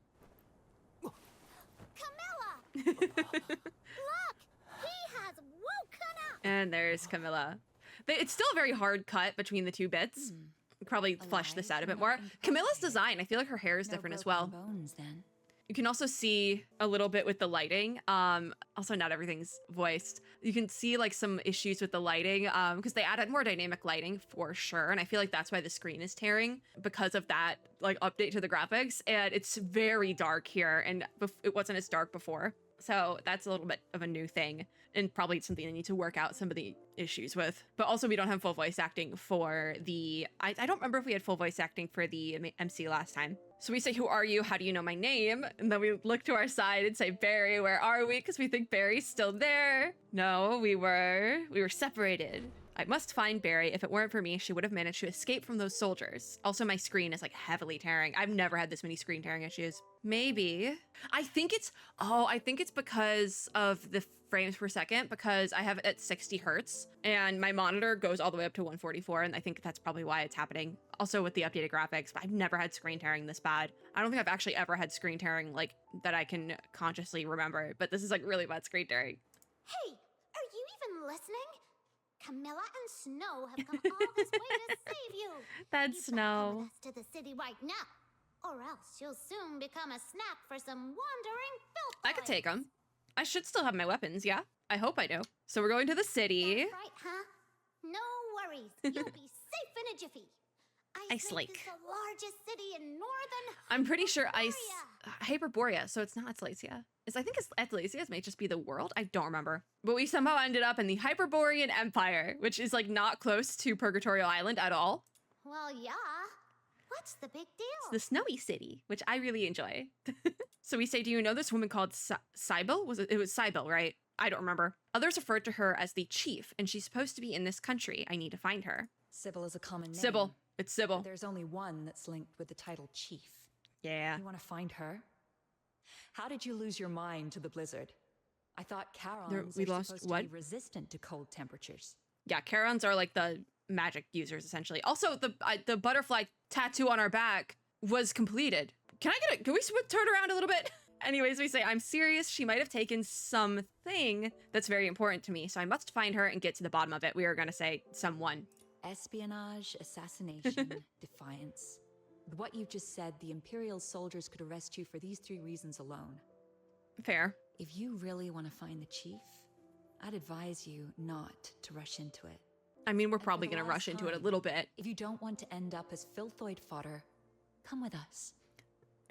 Camilla! Look! He has woken up!
And there's Camilla. It's still a very hard cut between the two bits. Probably flesh this out a bit more. Camilla's design, I feel like her hair is different as well.
Bones, then.
You can also see a little bit with the lighting. Also, not everything's voiced. You can see like some issues with the lighting because they added more dynamic lighting for sure. And I feel like that's why the screen is tearing because of that like update to the graphics. And it's very dark here and it wasn't as dark before. So that's a little bit of a new thing and probably something they need to work out some of the issues with. But also we don't have full voice acting for the, I don't remember if we had full voice acting for the MC last time. So we say, who are you? How do you know my name? And then we look to our side and say, Barry, where are we? Because we think Barry's still there. No, we were separated. I must find Barry. If it weren't for me, she would have managed to escape from those soldiers. Also, my screen is like heavily tearing. I've never had this many screen tearing issues. Maybe. I think it's because of the frames per second because I have it at 60 hertz and my monitor goes all the way up to 144. And I think that's probably why it's happening. Also with the updated graphics, but I've never had screen tearing this bad. I don't think I've actually ever had screen tearing like that I can consciously remember, but this is like really bad screen tearing.
Hey, are you even listening? Camilla and Snow have come all this way to save you.
That's
You better
Snow.
come with us to the city right now, or else you'll soon become a snack for some wandering filth.
I could take them. I should still have my weapons, yeah? I hope I do. So we're going to the city.
That's right, huh? No worries. You'll be safe in a jiffy.
Ice Lake.
Is the largest city in northern
I'm pretty sure
Hyperborea.
Hyperborea, so it's not Atlasia. I think Atlasia may just be the world. I don't remember. But we somehow ended up in the Hyperborean Empire, which is like not close to Purgatorial Island at all.
Well, yeah. What's the big deal?
It's the snowy city, which I really enjoy. So we say, do you know this woman called Sybil? It was Sybil, right? I don't remember. Others referred to her as the chief, and she's supposed to be in this country. I need to find her.
Sybil is a common name.
Sybil. It's Sybil.
There's only one that's linked with the title chief.
Yeah.
You want to find her? How did you lose your mind to the blizzard? I thought Charons are supposed to be resistant to cold temperatures.
Yeah, Charons are like the magic users essentially. Also, the butterfly tattoo on our back was completed. Can we turn around a little bit? Anyways, we say, I'm serious. She might have taken something that's very important to me, so I must find her and get to the bottom of it. We are going to say someone.
Espionage, assassination, defiance. With what you've just said, the Imperial soldiers could arrest you for these 3 reasons alone.
Fair.
If you really want to find the chief, I'd advise you not to rush into it.
I mean, we're probably going to rush into it a little bit.
If you don't want to end up as filthoid fodder, come with us.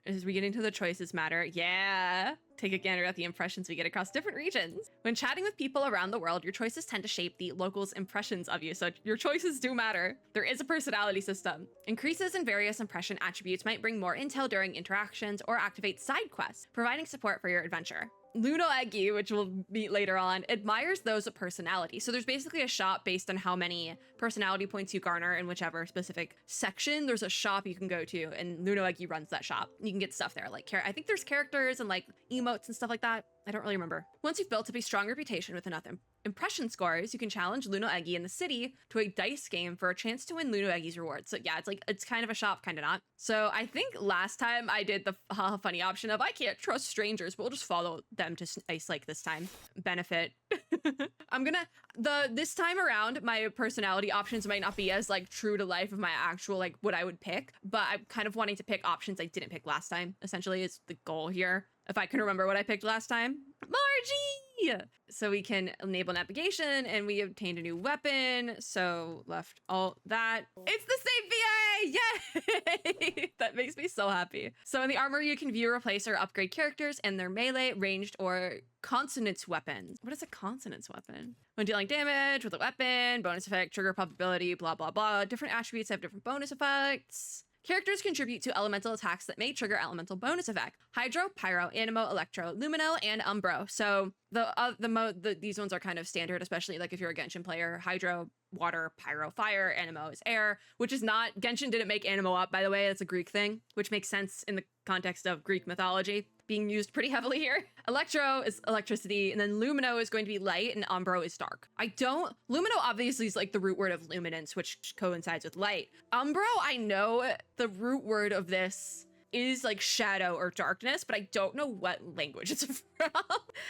As we get into the choices matter, yeah. Take a gander at the impressions we get across different regions. When chatting with people around the world, your choices tend to shape the locals' impressions of you, so your choices do matter. There is a personality system. Increases in various impression attributes might bring more intel during interactions or activate side quests, providing support for your adventure. Luno Eggy, which we'll meet later on, admires those with personality. So there's basically a shop based on how many personality points you garner in whichever specific section. There's a shop you can go to, and Luno Eggy runs that shop. You can get stuff there, like I think there's characters and like emotes and stuff like that. I don't really remember. Once you've built up a strong reputation with enough impression scores, you can challenge Luno Eggy in the city to a dice game for a chance to win Luno Eggy's rewards. So yeah, it's kind of a shop, kind of not. So I think last time I did the funny option of I can't trust strangers, but we'll just follow them to Ice Lake this time. Benefit. This time around, my personality options might not be as like true to life of my actual like what I would pick, but I'm kind of wanting to pick options I didn't pick last time. Essentially, is the goal here. If I can remember what I picked last time. Margie! So we can enable navigation and we obtained a new weapon. So left all that. It's the same VA! Yay! That makes me so happy. So in the armor, you can view, replace, or upgrade characters and their melee, ranged, or consonance weapons. What is a consonance weapon? When dealing damage with a weapon, bonus effect, trigger probability, blah, blah, blah. Different attributes have different bonus effects. Characters contribute to elemental attacks that may trigger elemental bonus effect. Hydro, Pyro, Animo, Electro, Lumino, and Umbro. So these ones are kind of standard, especially like if you're a Genshin player. Hydro, Water, Pyro, Fire, Animo is Air, which is not... Genshin didn't make Animo up, by the way. It's a Greek thing, which makes sense in the context of Greek mythology, being used pretty heavily here. Electro is electricity, and then Lumino is going to be light, and Umbro is dark. Lumino obviously is like the root word of luminance, which coincides with light. Umbro, I know the root word of this is like shadow or darkness, but I don't know what language it's from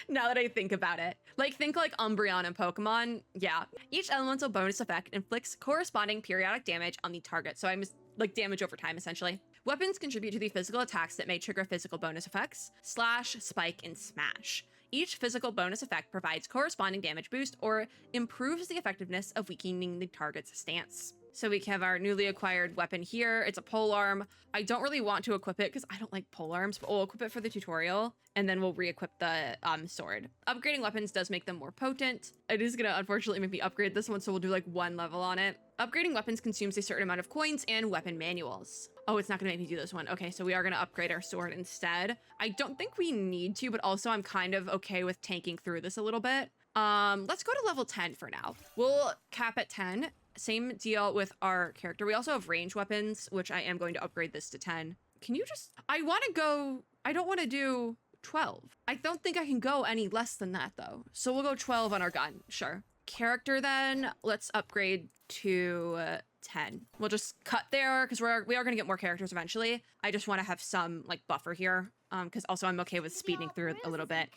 now that I think about it. Like, think like Umbreon in Pokemon. Yeah. Each elemental bonus effect inflicts corresponding periodic damage on the target. So I'm like damage over time, essentially. Weapons contribute to the physical attacks that may trigger physical bonus effects: Slash, Spike, and Smash. Each physical bonus effect provides corresponding damage boost or improves the effectiveness of weakening the target's stance. So we have our newly acquired weapon here. It's a polearm. I don't really want to equip it because I don't like polearms, but we'll equip it for the tutorial and then we'll re-equip the sword. Upgrading weapons does make them more potent. It is gonna unfortunately make me upgrade this one, so we'll do like 1 level on it. Upgrading weapons consumes a certain amount of coins and weapon manuals. Oh, it's not gonna make me do this one. Okay, so we are gonna upgrade our sword instead. I don't think we need to, but also I'm kind of okay with tanking through this a little bit. Let's go to level 10 for now. We'll cap at 10. Same deal with our character. We also have range weapons, which I am going to upgrade this to 10. Can you just... I don't want to do 12. I don't think I can go any less than that, though. So we'll go 12 on our gun. Sure. Character, then. Let's upgrade to 10. We'll just cut there, because we are going to get more characters eventually. I just want to have some, like, buffer here, because also I'm okay with speeding through a little bit.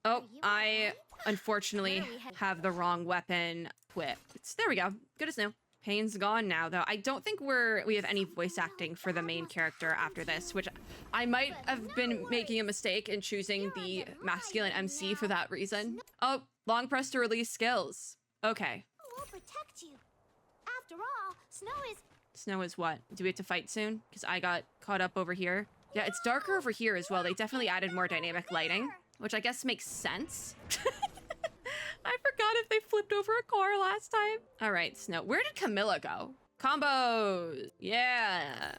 Oh, I unfortunately have the wrong weapon equipped. There we go. Good as new. Pain's gone now, though. I don't think we have any voice acting for the main character after this, which I might have been making a mistake in choosing the masculine MC for that reason. Oh, long press to release skills. Okay.
We'll protect you. After all,
Snow is what? Do we have to fight soon? Because I got caught up over here. Yeah, it's darker over here as well. They definitely added more dynamic lighting, which I guess makes sense. I forgot if they flipped over a car last time. All right, Snow. Where did Camilla go? Combos. Yeah.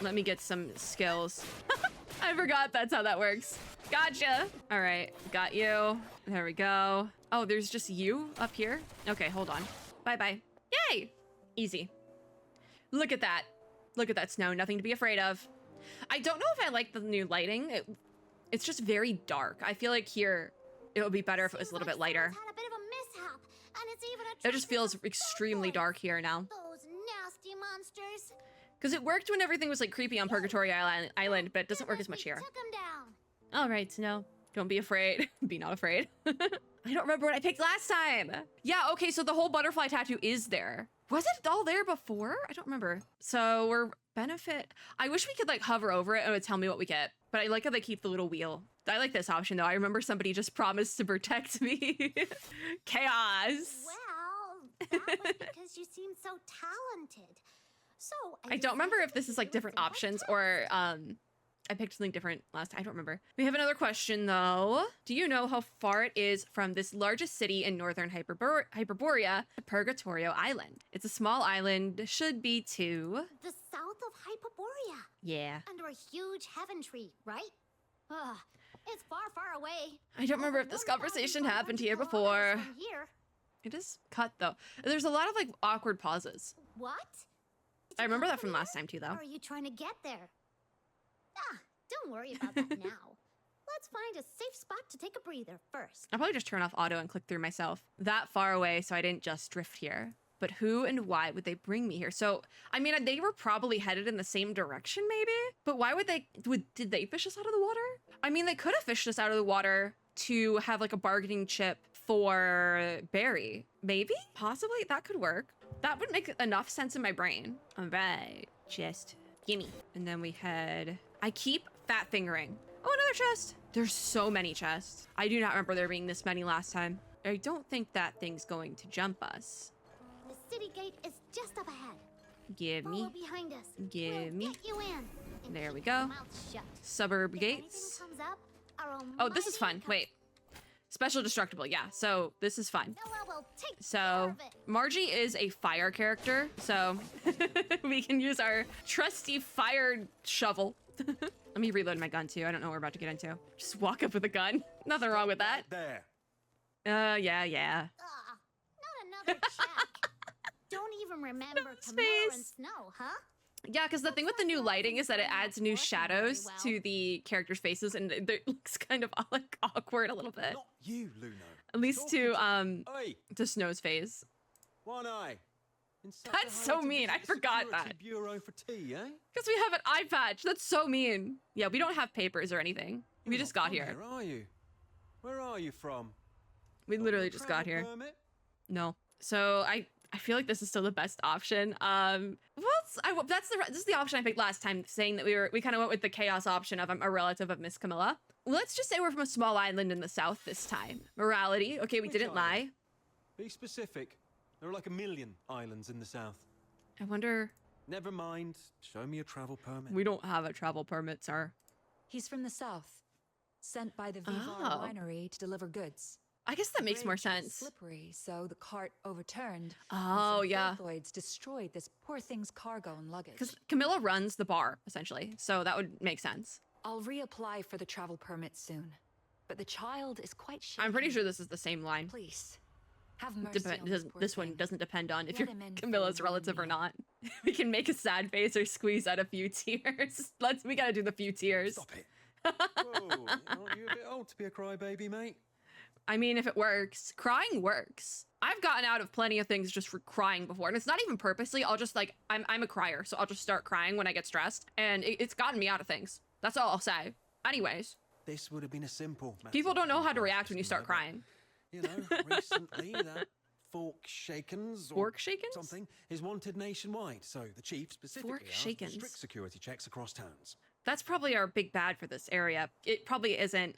Let me get some skills. I forgot that's how that works. Gotcha. All right, got you. There we go. Oh, there's just you up here? Okay, hold on. Bye-bye. Yay! Easy. Look at that. Look at that, Snow. Nothing to be afraid of. I don't know if I like the new lighting. It's just very dark. I feel like here it would be better if it was a little bit lighter. It just feels extremely dark here now.
Those nasty monsters.
Because it worked when everything was like creepy on Purgatory Island, but it doesn't work as much here. All right, Snow. Don't be afraid. Be not afraid. I don't remember what I picked last time. Yeah, okay, so the whole butterfly tattoo is there. Was it all there before? I don't remember. So we're benefit. I wish we could like hover over it and it would tell me what we get. But I like how they keep the little wheel. I like this option though. I remember somebody just promised to protect me. Chaos.
Well, that was because you seem so talented. So
I don't remember if this is like different options or I picked something different last time. I don't remember. We have another question though. Do you know how far it is from this largest city in northern Hyperborea to Purgatorio Island? It's a small island, should be to
the south of Hyperborea.
Yeah.
Under a huge heaven tree, right? It's far, far away.
I don't remember if this conversation happened here before. It is cut though. There's a lot of like awkward pauses.
What?
I remember that from last time too though.
How are you trying to get there? Don't worry about that now. Let's find a safe spot to take a breather first.
I'll probably just turn off auto and click through myself. That far away so I didn't just drift here. But who and why would they bring me here? So, I mean, they were probably headed in the same direction maybe? But why would did they fish us out of the water? I mean, they could have fished us out of the water to have like a bargaining chip for Barry. Maybe? Possibly? That could work. That would make enough sense in my brain. All right, just gimme. And then we head... I keep fat fingering. Oh, another chest. There's so many chests. I do not remember there being this many last time. I don't think that thing's going to jump us.
The city gate is just up ahead.
Give me.
Follow behind us.
Give me.
Get you in.
There we go. Suburb gates.
Up,
oh, this is fun. Wait. Special destructible. Yeah, so this is fun.
Well. We'll take care
So
of it.
Margie is a fire character, so we can use our trusty fire shovel. Let me reload my gun too. I don't know what we're about to get into. Just walk up with a gun. Nothing wrong with that.
There.
Yeah.
Not another check. Don't even remember Camilla and
space.
Snow, huh?
Yeah, because the thing with the new lighting is that it adds new shadows to the characters' faces, and it looks kind of like awkward a little bit.
Not you, Luno.
At least
Oi,
to Snow's face.
One Eye. Inside
That's
the
so
Huntington
mean. I
Security
forgot that.
Bureau for tea, eh?
Because we have an eye patch. That's so mean. Yeah, we don't have papers or anything. We
You're
just
not
got
from
here.
Here, are you? Where are you from?
We literally just got here. No. So I feel like this is still the best option. This is the option I picked last time, saying that we kind of went with the chaos option of I'm a relative of Miss Camilla. Let's just say we're from a small island in the south this time. Morality. Okay, we didn't lie.
Be specific. There are like 1 million islands in the south.
I wonder.
Never mind. Show me a travel permit.
We don't have a travel permit, sir.
He's from the south, sent by the Vroid winery to deliver goods.
I guess that makes more
Bridge was
sense.
Slippery, so the cart overturned.
Oh, yeah.
Vroids destroyed this poor thing's cargo and luggage.
Because Camilla runs the bar, essentially. So that would make sense.
I'll reapply for the travel permit soon. But the child is quite shaky.
I'm pretty sure this is the same line.
Please, have mercy on this poor
This one
thing.
doesn't depend on if
Let
you're
him in for
Camilla's
a
relative or
meal.
not. We can make a sad face or squeeze out a few tears. We gotta do the few tears.
Stop it. Whoa, aren't you a bit old to be a crybaby, mate?
I mean, if it works, crying works. I've gotten out of plenty of things just for crying before, and it's not even purposely. I'll just I'm a crier, so I'll just start crying when I get stressed, and it's gotten me out of things. That's all I'll say. Anyways,
This would have been a simple matter.
people don't know how to react when you start crying.
You know, recently that Fork Shakens or
Fork Shakens?
something is wanted nationwide. So the chief specifically
Fork
asked for
Shakens.
strict security checks across towns.
That's probably our big bad for this area. It probably isn't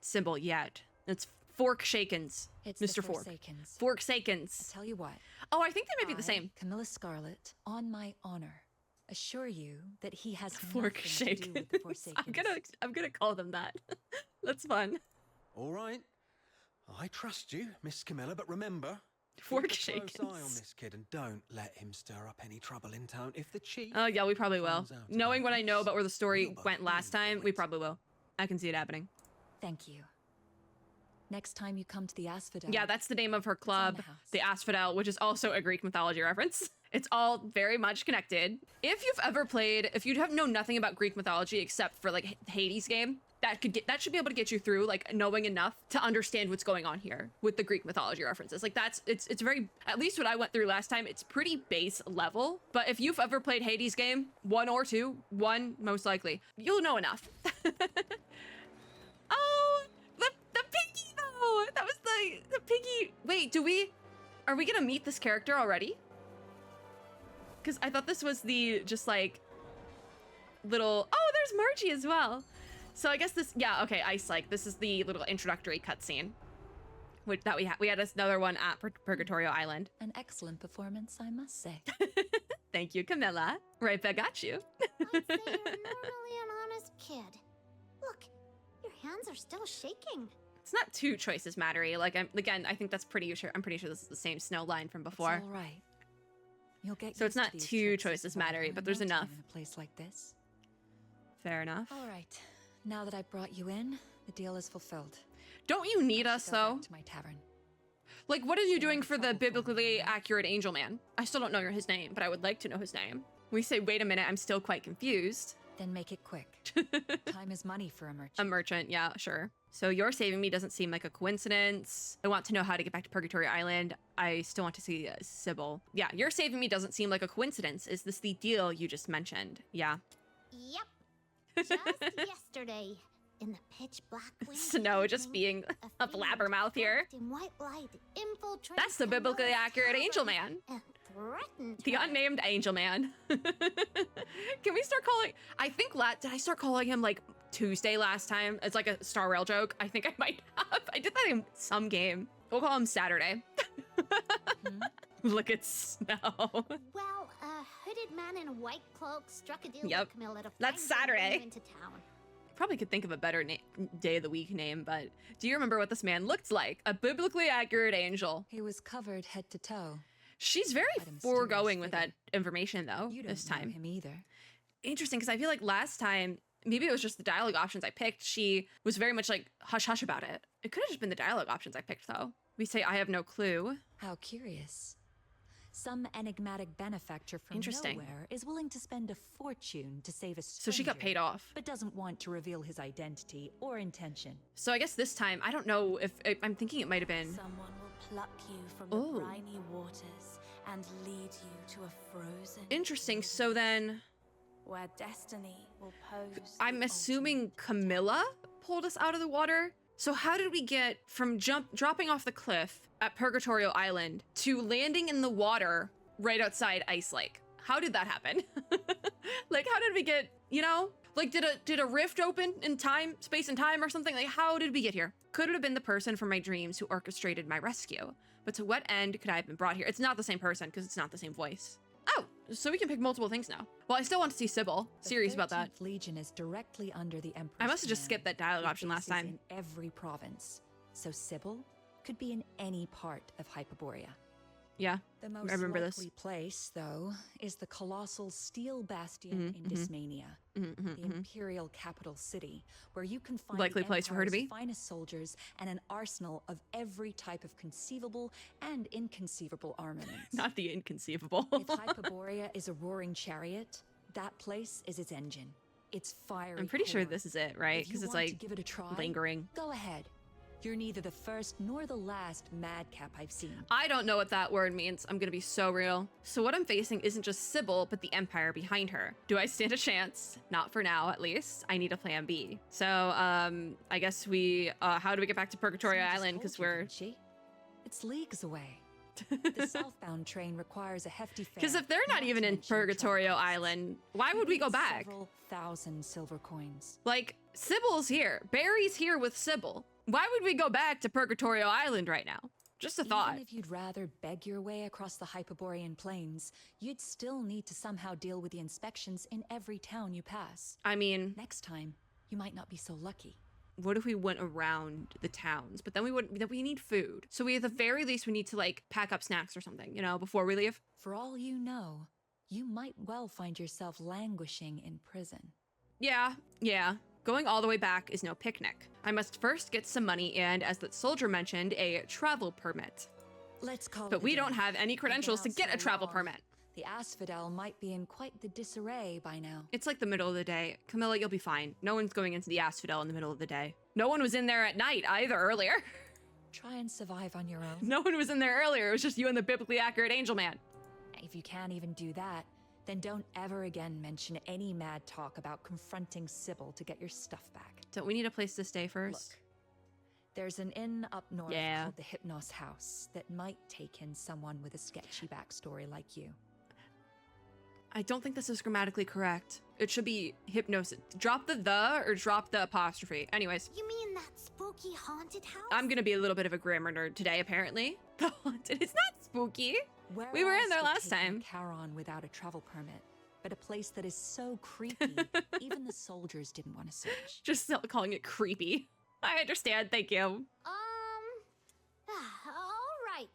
symbol yet. It's Fork Shakens,
It's
Mr.
the
Fork.
Forsakens.
Fork Shakens.
Tell you what.
Oh, I think they might be the same.
Camilla Scarlet, on my honor, assure you that he has
Fork
nothing to do with the
Shakens.
Forsakens.
I'm gonna call them that. That's fun.
All right. I trust you, Miss Camilla, but remember,
Fork
keep a close eye on
Shakens.
this kid and don't let him stir up any trouble in town. If the chief
Oh yeah, we probably will.
finds out
Knowing
about
what I know
this,
about where the story
we'll both
went
be
last time, we
involved.
probably will. I can see it happening.
Thank you. Next time you come to the Asphodel.
Yeah, that's the name of her club,
the house.
the Asphodel, which is also a Greek mythology reference. It's all very much connected. If you've ever played, if you have known nothing about Greek mythology except for like Hades game, that should be able to get you through like knowing enough to understand what's going on here with the Greek mythology references. Like it's very, at least what I went through last time, it's pretty base level. But if you've ever played Hades game, 1 or 2, 1 most likely, you'll know enough. Oh, the piggy though. That was the piggy. Wait, are we gonna meet this character already? Because I thought this was the just like little, oh, there's Margie as well. So I guess this, yeah, okay, Ice Like, this is the little introductory cutscene. That we had another one at Purgatorio Island.
An excellent performance, I must say.
Thank you, Camilla. Right back at you.
I'd say you're normally an honest kid. Look, your hands are still shaking.
It's not too choices mattery. Like, I think that's pretty sure. I'm pretty sure this is the same snow line from before.
It's all right. You'll get
So it's
used to
not
these
too
tricks
choices
as well
mattery,
in
but there's
no time
enough.
In a place like this.
Fair enough.
All right. Now that I've brought you in, the deal is fulfilled.
Don't you need
I
us
should go
though?
back to my tavern.
Like, what are you doing for the biblically accurate angel man? I still don't know his name, but I would like to know his name. We say, wait a minute, I'm still quite confused.
Then make it quick. Time is money for a merchant.
A merchant, yeah, sure. So your saving me doesn't seem like a coincidence. I want to know how to get back to Purgatory Island. I still want to see Sybil. Yeah, your saving me doesn't seem like a coincidence. Is this the deal you just mentioned? Yeah.
Yep. Just yesterday, in the pitch black wind
Snow just being a blabbermouth here.
in white light infiltrated
That's the biblically
Camilla's
accurate angel
tavern
man.
and threatened
The
her.
unnamed angel man. Can we start calling, I think, did I start calling him like Tuesday last time? It's like a Star Rail joke. I think I might have. I did that in some game. We'll call him Saturday. Look at Snow.
Well, a hooded man in a white cloak struck a deal
Yep.
with Camilla to
That's
find her way
Saturday.
into town.
probably could think of a better day of the week name, but do you remember what this man looked like? A biblically accurate angel.
He was covered head to toe.
She's very foregoing with that information, though, this time.
Know him either.
Interesting, because I feel like last time, maybe it was just the dialogue options I picked. She was very much like hush-hush about it. It could have just been the dialogue options I picked, though. We say, I have no clue.
How curious. Some enigmatic benefactor from nowhere is willing to spend a fortune to save a stranger,
so she got paid off,
but doesn't want to reveal his identity or intention.
So I guess this time, I don't know if I'm thinking it might have been.
Someone will pluck you from the briny waters and lead you to a frozen.
Interesting. So then,
where destiny will pose.
I'm assuming Camilla pulled us out of the water. So how did we get from dropping off the cliff at Purgatorial Island to landing in the water right outside Ice Lake? How did that happen? Like, how did we get, you know? Like, did a rift open in time, space and time or something? Like, how did we get here? Could it have been the person from my dreams who orchestrated my rescue? But to what end could I have been brought here? It's not the same person because it's not the same voice. Oh, so we can pick multiple things now. Well, I still want to see Sybil. Serious about that.
The Legion is directly under the Emperor's
I must have just skipped that dialogue option last time.
In every province, so Sybil could be in any part of Hyperborea.
Yeah,
the most
I remember
likely
this
place, though, is the colossal steel bastion in Dysmania, the imperial capital city, where you can find
likely place for her to be.
Finest soldiers and an arsenal of every type of conceivable and inconceivable armament.
Not the inconceivable.
If Hyperborea is a roaring chariot, that place is its engine. It's fiery.
I'm pretty sure
core.
this is it, right? Because it's like
give it a try,
lingering.
Go ahead. You're neither the first nor the last madcap I've seen.
I don't know what that word means. I'm gonna be so real. So what I'm facing isn't just Sybil, but the Empire behind her. Do I stand a chance? Not for now, at least. I need a plan B. So, I guess we, how do we get back to Purgatorio Island? Because we're...
It's leagues away. The southbound train requires a hefty fare.
Because if they're not even in Purgatorio Island, why would we go back?
Several thousand silver coins.
Like, Sybil's here. Barry's here with Sybil. Why would we go back to Purgatorio Island right now? Just a thought.
Even if you'd rather beg your way across the Hyperborean plains, you'd still need to somehow deal with the inspections in every town you pass.
I mean...
Next time, you might not be so lucky.
What if we went around the towns? But then we need food. So we, at the very least, we need to, like, pack up snacks or something, you know, before we leave.
For all you know, you might well find yourself languishing in prison.
Yeah. Going all the way back is no picnic. I must first get some money and, as that soldier mentioned, a travel permit.
Let's call it.
But we don't have any credentials to get a travel permit.
The Asphodel might be in quite the disarray by now.
It's like the middle of the day. Camilla, you'll be fine. No one's going into the Asphodel in the middle of the day. No one was in there at night either earlier.
Try and survive on your own.
No one was in there earlier. It was just you and the biblically accurate angel man.
If you can't even do that, then don't ever again mention any mad talk about confronting Sybil to get your stuff back.
Don't we need a place to stay first?
Look, there's an inn up north
Yeah.
called the Hypnos House that might take in someone with a sketchy backstory like you.
I don't think this is grammatically correct. It should be hypnosis. Drop the or drop the apostrophe. Anyways.
You mean that spooky haunted house?
I'm gonna be a little bit of a grammar nerd today, apparently. The haunted, it's not spooky. We were in there last time.
Charon without a travel permit, but a place that is so creepy, even the soldiers didn't want to search.
Just still calling it creepy. I understand, thank you.
All right.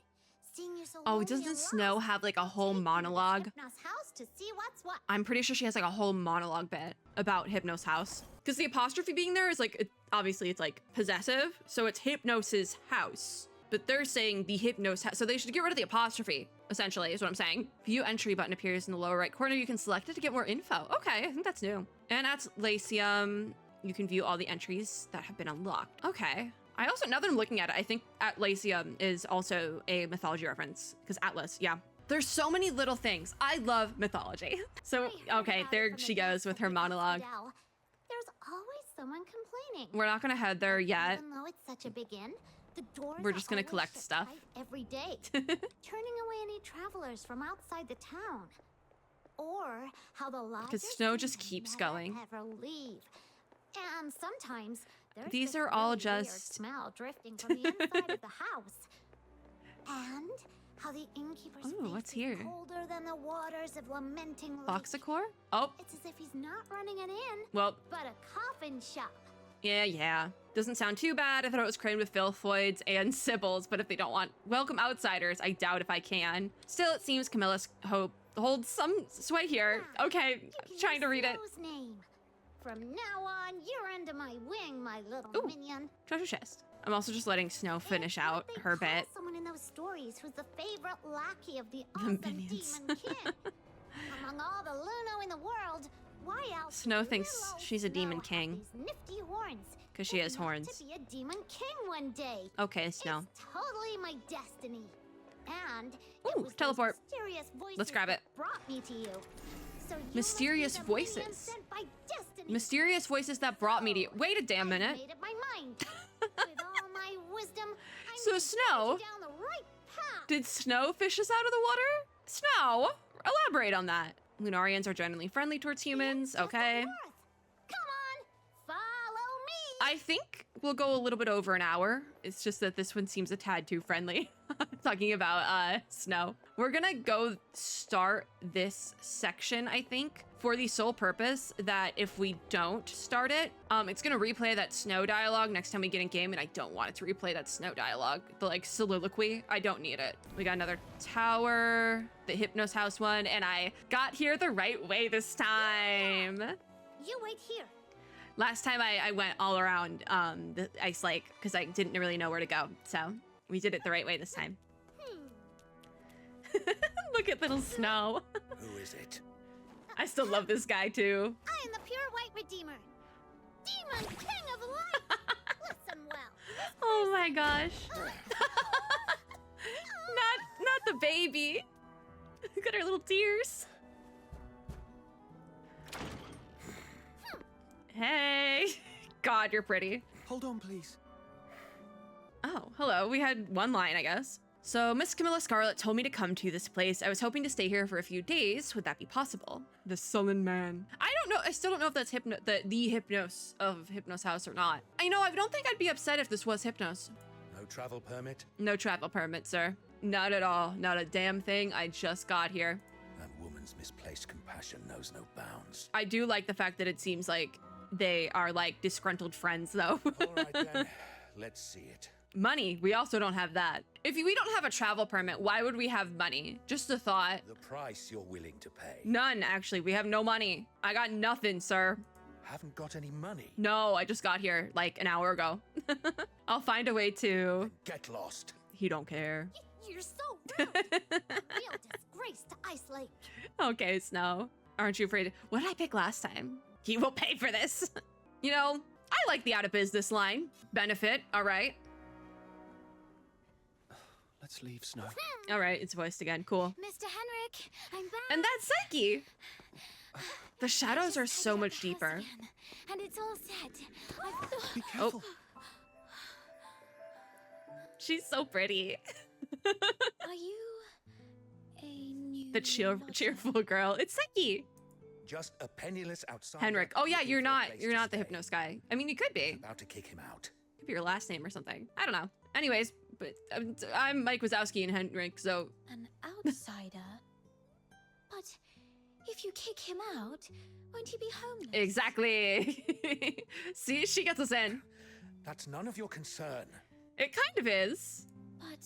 Seeing you so
Oh,
lonely
doesn't
and
Snow
lost,
have like a whole
take you to the
monologue?
Hypnos house to see what's what.
I'm pretty sure she has like a whole monologue bit about Hypnos house. Because the apostrophe being there is like, obviously it's like possessive, so it's Hypnos's house. But they're saying the Hypnos house, so they should get rid of the apostrophe, essentially, is what I'm saying. View entry button appears in the lower right corner. You can select it to get more info. Okay, I think that's new. And at Lyceum, you can view all the entries that have been unlocked. Okay. I also, now that I'm looking at it, I think at Lyceum is also a mythology reference, because Atlas, yeah. There's so many little things. I love mythology. So, okay, there she goes with her monologue.
There's always someone complaining.
We're not gonna head there yet.
Even though it's such a big inn, the doors
We're just gonna
are always
collect
shut
stuff.
tight every day, turning away any travelers from outside the town. Or how the lodgers
Because Snow just
seem to
keeps
never
going.
ever leave. And sometimes there's
These
this
are all
really weird
just-
smell drifting from the inside of the house. And how the innkeeper's
Ooh,
face
what's
is
here?
colder than the waters of lamenting lake.
Boxicor? Oh,
It's as if he's not running an inn,
well,
but a coffin shop.
yeah. Doesn't sound too bad. I thought it was crammed with filthoids and sybils, but if they don't want welcome outsiders, I doubt if I can. Still, it seems Camilla's hope holds some sway here. Okay, trying to read it.
Snow's name. From now on, you're under my wing, my little
Ooh.
minion.
Treasure chest. I'm also just letting Snow finish
It's what
out
they
her
call
bit.
Someone in those stories who's the favorite lackey of the awesome
minions.
demon king. Among all the Luno in the world, why else
Snow
would
thinks
little
she's a
Snow
demon
have
king.
these nifty horns?
'Cause she
If
has
not
horns.
To be a demon king one day.
Okay, Snow.
It's totally my destiny. And
Ooh,
it was those
teleport.
mysterious voices
Let's grab it.
that brought me to you. So you
Mysterious
must be the minion
voices.
sent by destiny.
Mysterious voices that brought me to you. Wait a damn
I've
minute.
made up my mind. With all my wisdom, I'm
So
gonna
Snow,
guide you down the right path.
did Snow fish us out of the water? Snow, elaborate on that. Lunarians are generally friendly towards humans.
Just
Okay.
up north. Come on, follow me.
I think we'll go a little bit over an hour. It's just that this one seems a tad too friendly. Talking about Snow. We're gonna go start this section, I think, for the sole purpose that if we don't start it, it's gonna replay that Snow dialogue next time we get in game, and I don't want it to replay that Snow dialogue. The like soliloquy. I don't need it. We got another tower, the Hypnos house one, and I got here the right way this time.
You wait here.
Last time I went all around the ice lake because I didn't really know where to go. So we did it the right way this time. Look at little Snow.
Who is it?
I still love this guy too.
I am the pure white redeemer. Demon king of light. Listen well.
Oh my gosh. not the baby. Look at her little tears. Hey. God, you're pretty.
Hold on, please.
Oh, hello. We had one line, I guess. So Miss Camilla Scarlet told me to come to this place. I was hoping to stay here for a few days. Would that be possible? The sullen man. I don't know. I still don't know if that's the Hypnos of Hypnos house or not. I don't think I'd be upset if this was Hypnos.
No travel permit?
No travel permit, sir. Not at all. Not a damn thing. I just got here.
That woman's misplaced compassion knows no bounds.
I do like the fact that it seems like they are like disgruntled friends though.
All right then, let's see it.
Money. We also don't have that. If we don't have a travel permit, why would we have money? Just a thought.
The price you're willing to pay.
None, actually. We have no money. I got nothing, sir.
Haven't got any money.
No, I just got here like an hour ago. I'll find a way to...
Get lost.
He don't care.
You're so rude. Real disgrace to Ice Lake.
Okay, Snow. Aren't you afraid? What did I pick last time? He will pay for this. You know, I like the out of business line. Benefit, all right.
Let's leave, Snow.
All right, it's voiced again. Cool.
Mr. Henrik, I'm back.
And that's Psyche. The shadows are so much deeper.
And it's all set.
Be careful.
She's so pretty.
Are you a new
The cheerful girl. It's Psyche.
Just a penniless outsider.
Henrik. Oh yeah,
looking
you're
for a
not
place
you're
to
not the
stay.
Hypnos guy. I mean, you could be.
About to kick him out.
Could be your last name or something. I don't know. Anyways, but I'm Mike Wazowski and Henrik, so
an outsider? But if you kick him out, won't he be homeless?
exactly. See, she gets us in.
That's none of your concern.
It kind of is.
But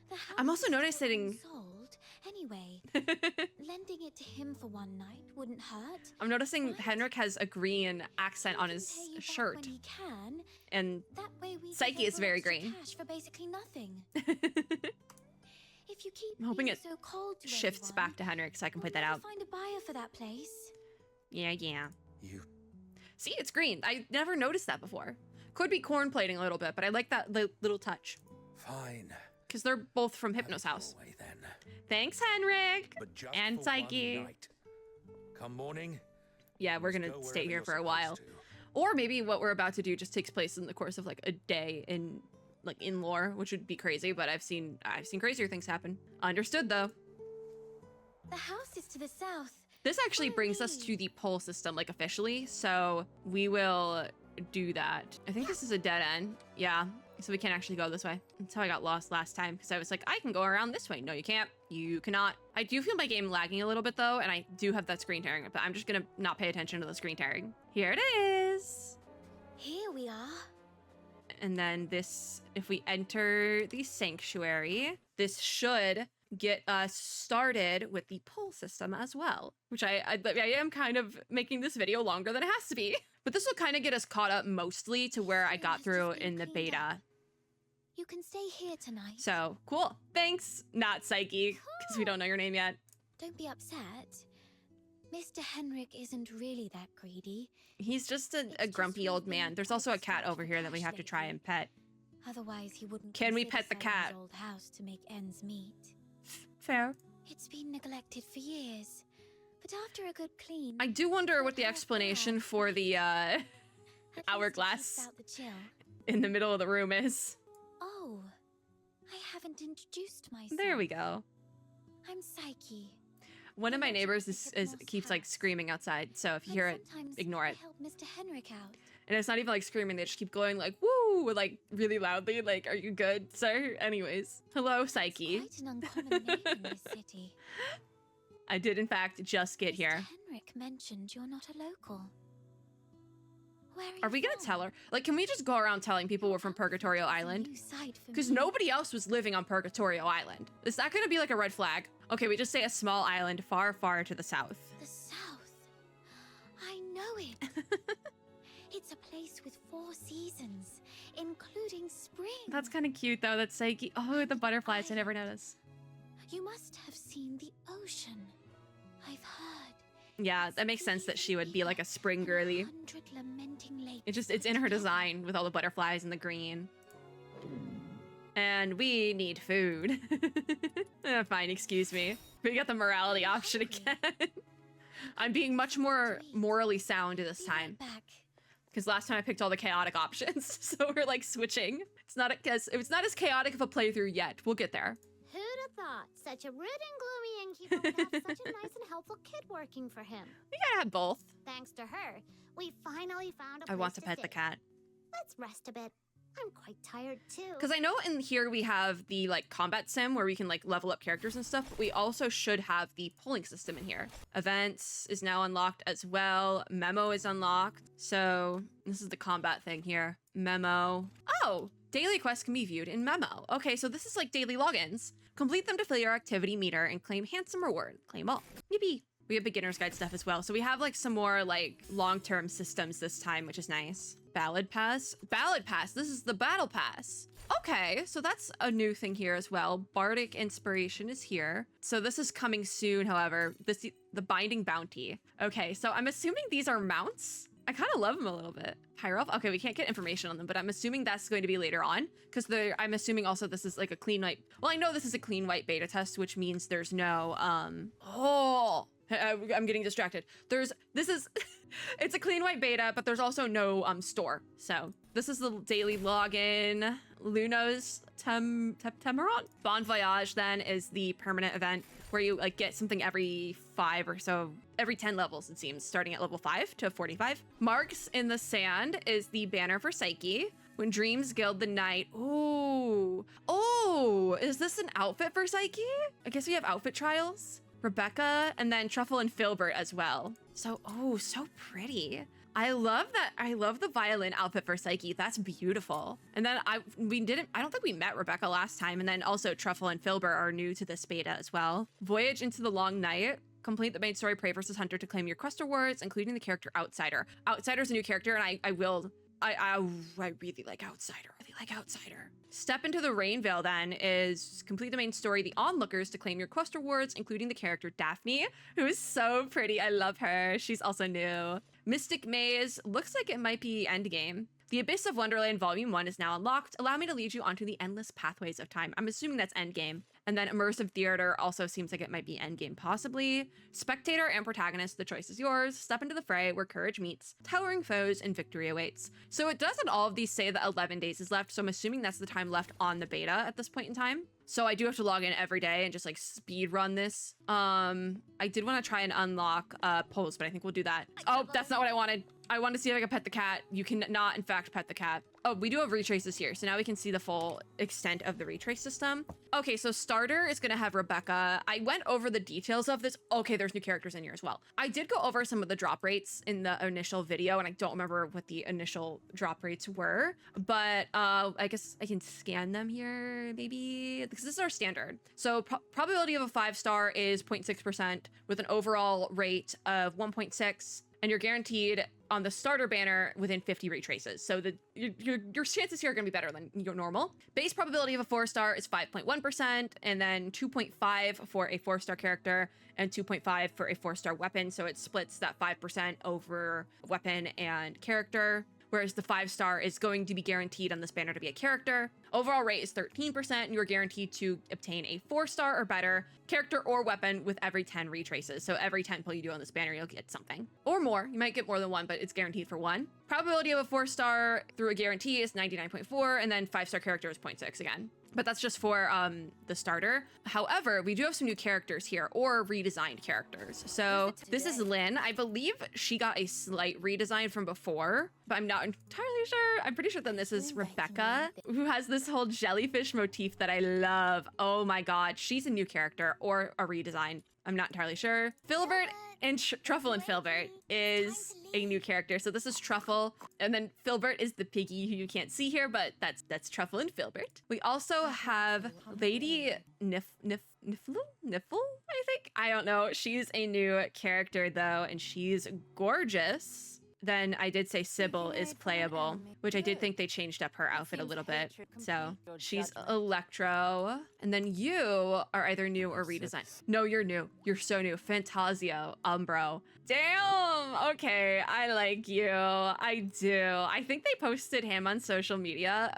the house
I'm also
is still
noticing-
unsold anyway. Lending it to him for one night wouldn't hurt.
I'm noticing
Right.
Henrik has a green accent on
He
his
can pay you back
shirt,
when he can.
and
That way we
Psyche
can
is very green.
Cash for basically nothing. If you keep
I'm hoping
being
it
so cold to
shifts
everyone,
back to Henrik so I can
we'll
put that
never
out.
Find a buyer for that place.
Yeah.
You
See, it's green. I never noticed that before. Could be corn plating a little bit, but I like that little touch.
fine.
Because they're both from
Have
Hypnos
your
house.
way then.
Thanks, Henrik.
But just
And
for
Psyche.
one night. Come morning.
Yeah, we're
must
gonna
go
stay
wherever
here
you're
for a while.
supposed to.
Or maybe what we're about to do just takes place in the course of like a day in lore, which would be crazy, but I've seen crazier things happen. Understood though.
The house is to the south.
This actually brings us to the pole system, like officially, so we will do that. I think this is a dead end. Yeah, So we can't actually go this way. That's how I got lost last time, because I was like, I can go around this way. No, you can't. You cannot. I do feel my game lagging a little bit though, and I do have that screen tearing, but I'm just gonna not pay attention to the screen tearing. Here it is.
Here we are.
And then this, if we enter the sanctuary, this should get us started with the pull system as well, which I am kind of making this video longer than it has to be. But this will kind of get us caught up mostly to where I got through in the beta.
You can stay here tonight.
So, cool. Thanks, not Psyche, because we don't know your name yet.
Don't be upset. Mr. Henrik isn't really that greedy.
He's just a grumpy old man. There's also a cat over here that we have to try and pet.
Otherwise, he wouldn't.
Can we pet the cat?
His old house to make ends meet.
Fair.
It's been neglected for years, but after a good clean,
I do wonder what the explanation for the hourglass in the middle of the room is.
Oh, I haven't introduced myself.
There we go.
I'm Psyche.
One of my neighbors keeps like screaming outside, so if you hear it, ignore it.
Help Mr. Henrik out.
And it's not even like screaming, they just keep going like, woo, like really loudly, like, are you good, sir? Anyways, hello, Psyche.
It's quite an uncommon name in this city.
I did, in fact, just get here.
Henrik mentioned you're not a local. Where
are we gonna tell her? Like, can we just go around telling people we're from Purgatorial Island? Because nobody else was living on Purgatorial Island. Is that gonna be like a red flag? Okay, we just say a small island far, far to the south.
The south? I know it. It's a place with 4 seasons, including spring.
That's kind of cute, though. That's Psyche. Oh, the butterflies. I never noticed.
You must have seen the ocean. I've heard.
Yeah, that makes sense that she would be like a spring girly. It's in her design with all the butterflies and the green. And we need food. Fine, excuse me. We got the morality option again. I'm being much more morally sound this time. Because last time I picked all the chaotic options, so we're like switching. It's not as chaotic of a playthrough yet. We'll get there.
Who'd have thought such a rude and gloomy innkeeper would have such a nice and helpful kid working for him?
We gotta have both.
Thanks to her, we finally found a place
I want to pet
sit.
the cat.
Let's rest a bit. I'm quite tired too.
Because I know in here we have the like combat sim where we can like level up characters and stuff, but we also should have the polling system in here. Events is now unlocked as well. Memo is unlocked. So this is the combat thing here. Memo. Oh, daily quests can be viewed in Memo. Okay, so this is like daily logins. Complete them to fill your activity meter and claim handsome reward. Claim all. Yippee. We have beginner's guide stuff as well. So we have like some more like long-term systems this time, which is nice. Ballad Pass. Ballad Pass. This is the Battle Pass. Okay, so that's a new thing here as well. Bardic Inspiration is here. So this is coming soon, however. The Binding Bounty. Okay, so I'm assuming these are mounts. I kind of love them a little bit. Hierarch. Okay, we can't get information on them, but I'm assuming that's going to be later on. Because I'm assuming also this is like a clean white. Well, I know this is a clean white beta test, which means there's no, I'm getting distracted. It's a clean white beta, but there's also no store. So this is the daily login. Luno's Temeron. Bon Voyage then is the permanent event where you like get something every 5 or so, every 10 levels it seems, starting at level 5 to 45. Marks in the Sand is the banner for Psyche. When Dreams Gild the Night. Ooh. Oh, is this an outfit for Psyche? I guess we have outfit trials. Rebecca, and then Truffle and Filbert as well. So, oh, so pretty. I love that. I love the violin outfit for Psyche. That's beautiful. And then I don't think we met Rebecca last time. And then also Truffle and Filbert are new to this beta as well. Voyage into the Long Night. Complete the main story, Prey vs. Hunter to claim your quest rewards, including the character Outsider. Outsider's a new character, and I really like Outsider. Step into the Rainvale then is complete the main story, The Onlookers, to claim your quest rewards, including the character Daphne, who is so pretty. I love her. She's also new. Mystic Maze looks like it might be endgame. The Abyss of Wonderland Volume 1 is now unlocked. Allow me to lead you onto the endless pathways of time. I'm assuming that's endgame. And then Immersive Theater also seems like it might be endgame, possibly. Spectator and Protagonist, the choice is yours. Step into the fray where courage meets towering foes and victory awaits. So it does in all of these say that 11 days is left, so I'm assuming that's the time left on the beta at this point in time. So I do have to log in every day and just like speed run this. I did want to try and unlock polls, but I think we'll do that. Oh, that's not what I wanted. I want to see if I can pet the cat. You can not, in fact, pet the cat. Oh, we do have retraces here. So now we can see the full extent of the retrace system. Okay, so starter is going to have Rebecca. I went over the details of this. Okay, there's new characters in here as well. I did go over some of the drop rates in the initial video, and I don't remember what the initial drop rates were, but I guess I can scan them here, maybe, because this is our standard. So probability of a 5-star is 0.6% with an overall rate of 1.6. And you're guaranteed on the starter banner within 50 retraces. So your chances here are going to be better than your normal. Base probability of a 4-star is 5.1%, and then 2.5 for a 4-star character, and 2.5 for a 4-star weapon. So it splits that 5% over weapon and character. Whereas the 5-star is going to be guaranteed on this banner to be a character. Overall rate is 13%, and you're guaranteed to obtain a 4-star or better character or weapon with every 10 retraces. So every 10 pull you do on this banner, you'll get something. Or more. You might get more than one, but it's guaranteed for one. Probability of a 4-star through a guarantee is 99.4, and then 5-star character is 0.6 again. But that's just for the starter. However, we do have some new characters here, or redesigned characters. So this is Lynn. I believe she got a slight redesign from before, but I'm not entirely sure. I'm pretty sure then this is Rebecca, who has this whole jellyfish motif that I love. Oh my god, she's a new character or a redesign. I'm not entirely sure. Filbert and Truffle and Filbert is a new character. So this is Truffle, and then Filbert is the piggy who you can't see here, but that's Truffle and Filbert. We also have Lady Nifle, I think. I don't know. She's a new character though, and she's gorgeous. Then I did say Sybil is playable, which I did think they changed up her outfit a little bit. So she's Electro. And then you are either new or redesigned. No, you're new. You're so new. Fantasio, Umbro. Damn. Okay, I like you. I do. I think they posted him on social media,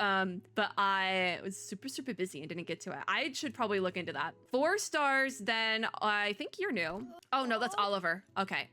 but I was super busy and didn't get to it. I should probably look into that. 4 stars, then I think you're new. Oh no, that's Oliver. Okay.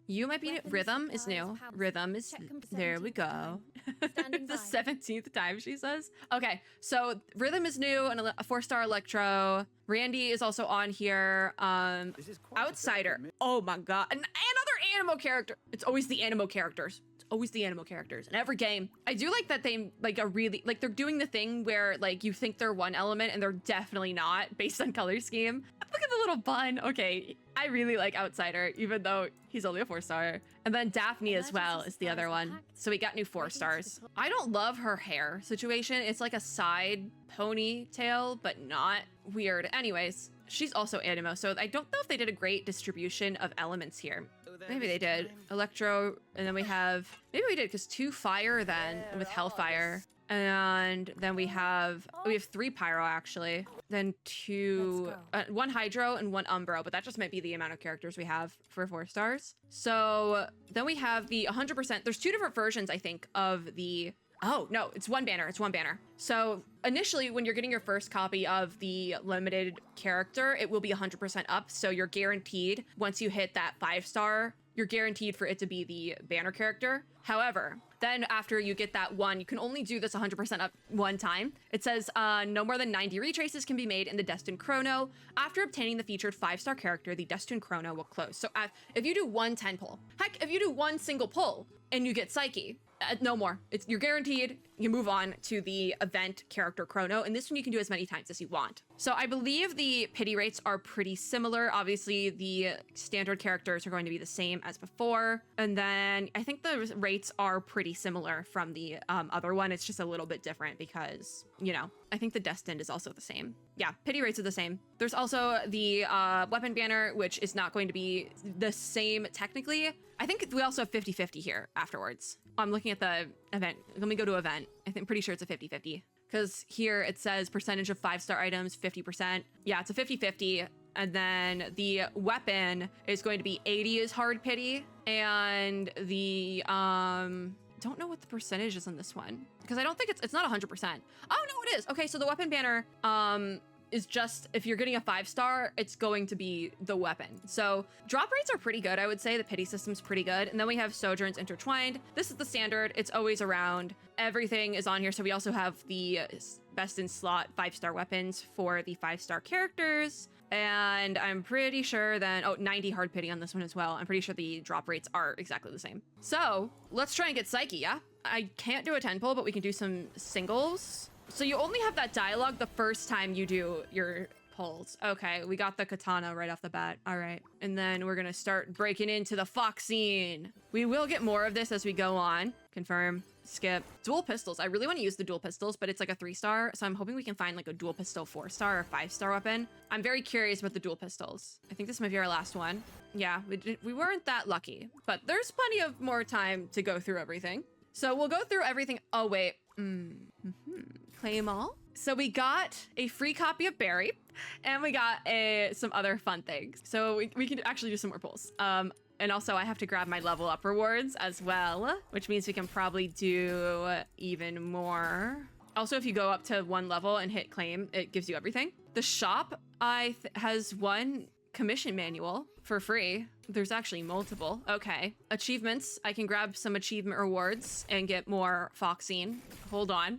You might be new. Rhythm is new. Rhythm is, there we go. The 17th time she says. Okay, so Rhythm is new and a 4-star Electro. Randy is also on here. Outsider. Oh my god. And another Animo character. It's always the Animo characters. Always the Animo characters in every game. I do like that they like are really like they're doing the thing where like you think they're one element and they're definitely not based on color scheme. Look at the little bun. Okay, I really like Outsider even though he's only a 4-star. And then Daphne as well is the other one. So we got new 4-stars. I don't love her hair situation. It's like a side ponytail, but not weird. Anyways, she's also Animo, so I don't know if they did a great distribution of elements here. Maybe they did. Electro, and then we have... Maybe we did, because 2 fire then, with Hellfire. And then we have 3 pyro, actually. Then 2... 1 hydro and 1 umbro, but that just might be the amount of characters we have for 4 stars. So then we have the 100%... There's 2 different versions, I think, of the... Oh, no, it's 1 banner. It's 1 banner. So initially, when you're getting your first copy of the limited character, it will be 100% up. So you're guaranteed, once you hit that 5-star, you're guaranteed for it to be the banner character. However, then after you get that 1, you can only do this 100% up 1 time. It says no more than 90 retraces can be made in the Destined Chrono. After obtaining the featured 5-star character, the Destined Chrono will close. So if you do 1 10 pull, heck, if you do 1 single pull and you get Psyche, no more. You're guaranteed. You move on to the event character chrono, and this one you can do as many times as you want. So I believe the pity rates are pretty similar. Obviously, the standard characters are going to be the same as before, and then I think the rates are pretty similar from the other one. It's just a little bit different because, you know, I think the Destined is also the same. Yeah, pity rates are the same. There's also the weapon banner, which is not going to be the same technically. I think we also have 50-50 here afterwards. I'm looking at the event. Let me go to event. I'm pretty sure it's a 50-50 because here it says percentage of 5-star items, 50%. Yeah, it's a 50-50. And then the weapon is going to be 80 is hard pity. And the, don't know what the percentage is on this one because I don't think it's not 100%. Oh, no, it is. Okay, so the weapon banner, is just, if you're getting a 5-star, it's going to be the weapon. So drop rates are pretty good, I would say. The pity system's pretty good. And then we have Sojourns Intertwined. This is the standard. It's always around. Everything is on here. So we also have the best in slot 5-star weapons for the 5-star characters. And I'm pretty sure then, 90 hard pity on this one as well. I'm pretty sure the drop rates are exactly the same. So let's try and get Psyche, yeah? I can't do a 10 pull, but we can do some singles. So you only have that dialogue the first time you do your pulls. Okay, we got the katana right off the bat. All right, and then we're gonna start breaking into the fox scene. We will get more of this as we go on. Confirm, skip. Dual pistols. I really want to use the dual pistols, but it's like a 3-star, so I'm hoping we can find like a dual pistol 4-star or 5-star weapon. I'm very curious about the dual pistols. I think this might be our last one. Yeah, we weren't that lucky, but there's plenty of more time to go through everything. So we'll go through everything. Oh wait, claim all. So we got a free copy of Barry, and we got some other fun things. So we can actually do some more pulls. And also I have to grab my level up rewards as well, which means we can probably do even more. Also, if you go up to 1 level and hit claim, it gives you everything. The shop has 1 commission manual for free. There's actually multiple. Okay. Achievements. I can grab some achievement rewards and get more foxing. Hold on.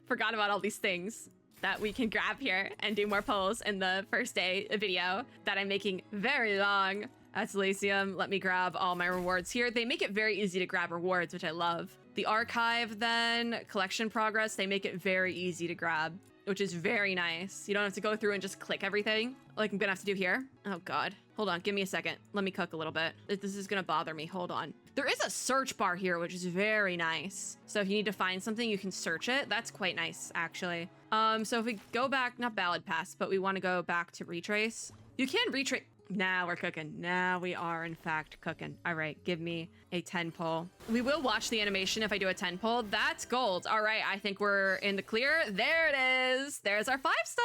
Forgot about all these things that we can grab here and do more polls in the first day video that I'm making very long. That's Elysium. Let me grab all my rewards here. They make it very easy to grab rewards, which I love. The archive then, collection progress, they make it very easy to grab, which is very nice. You don't have to go through and just click everything like I'm gonna have to do here. Oh God, hold on, give me a second. Let me cook a little bit. This is gonna bother me, hold on. There is a search bar here, which is very nice. So if you need to find something, you can search it. That's quite nice, actually. So if we go back, not Ballad Pass, but we wanna go back to Retrace. You can retrace. Now we're cooking. Now we are in fact cooking. All right, give me a 10 pull. We will watch the animation if I do a 10 pull. That's gold. All right, I think we're in the clear. There it is. There's our 5-star.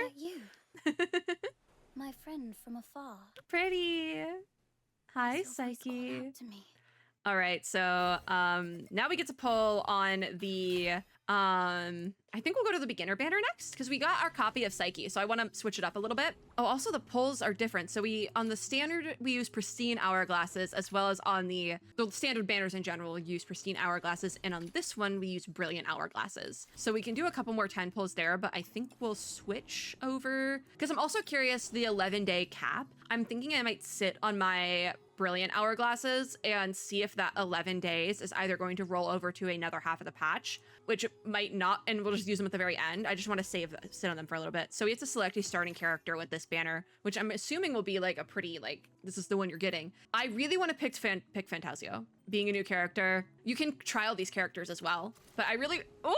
Is that you? My friend from afar.
Pretty. Hi, Psyche. All right, so now we get to pull on the I think we'll go to the beginner banner next because we got our copy of Psyche, so I want to switch it up a little bit. Oh, also the pulls are different. So on the standard we use pristine hourglasses, as well as on the standard banners in general we use pristine hourglasses, and on this one we use brilliant hourglasses. So we can do a couple more 10 pulls there, but I think we'll switch over because I'm also curious the 11-day cap. I'm thinking I might sit on my brilliant hourglasses and see if that 11 days is either going to roll over to another half of the patch, which might not, and we'll just use them at the very end. I just want to sit on them for a little bit. So we have to select a starting character with this banner, which I'm assuming will be like a pretty, like, this is the one you're getting. I really want to pick Fantasio, being a new character. You can trial these characters as well, but I really, ooh!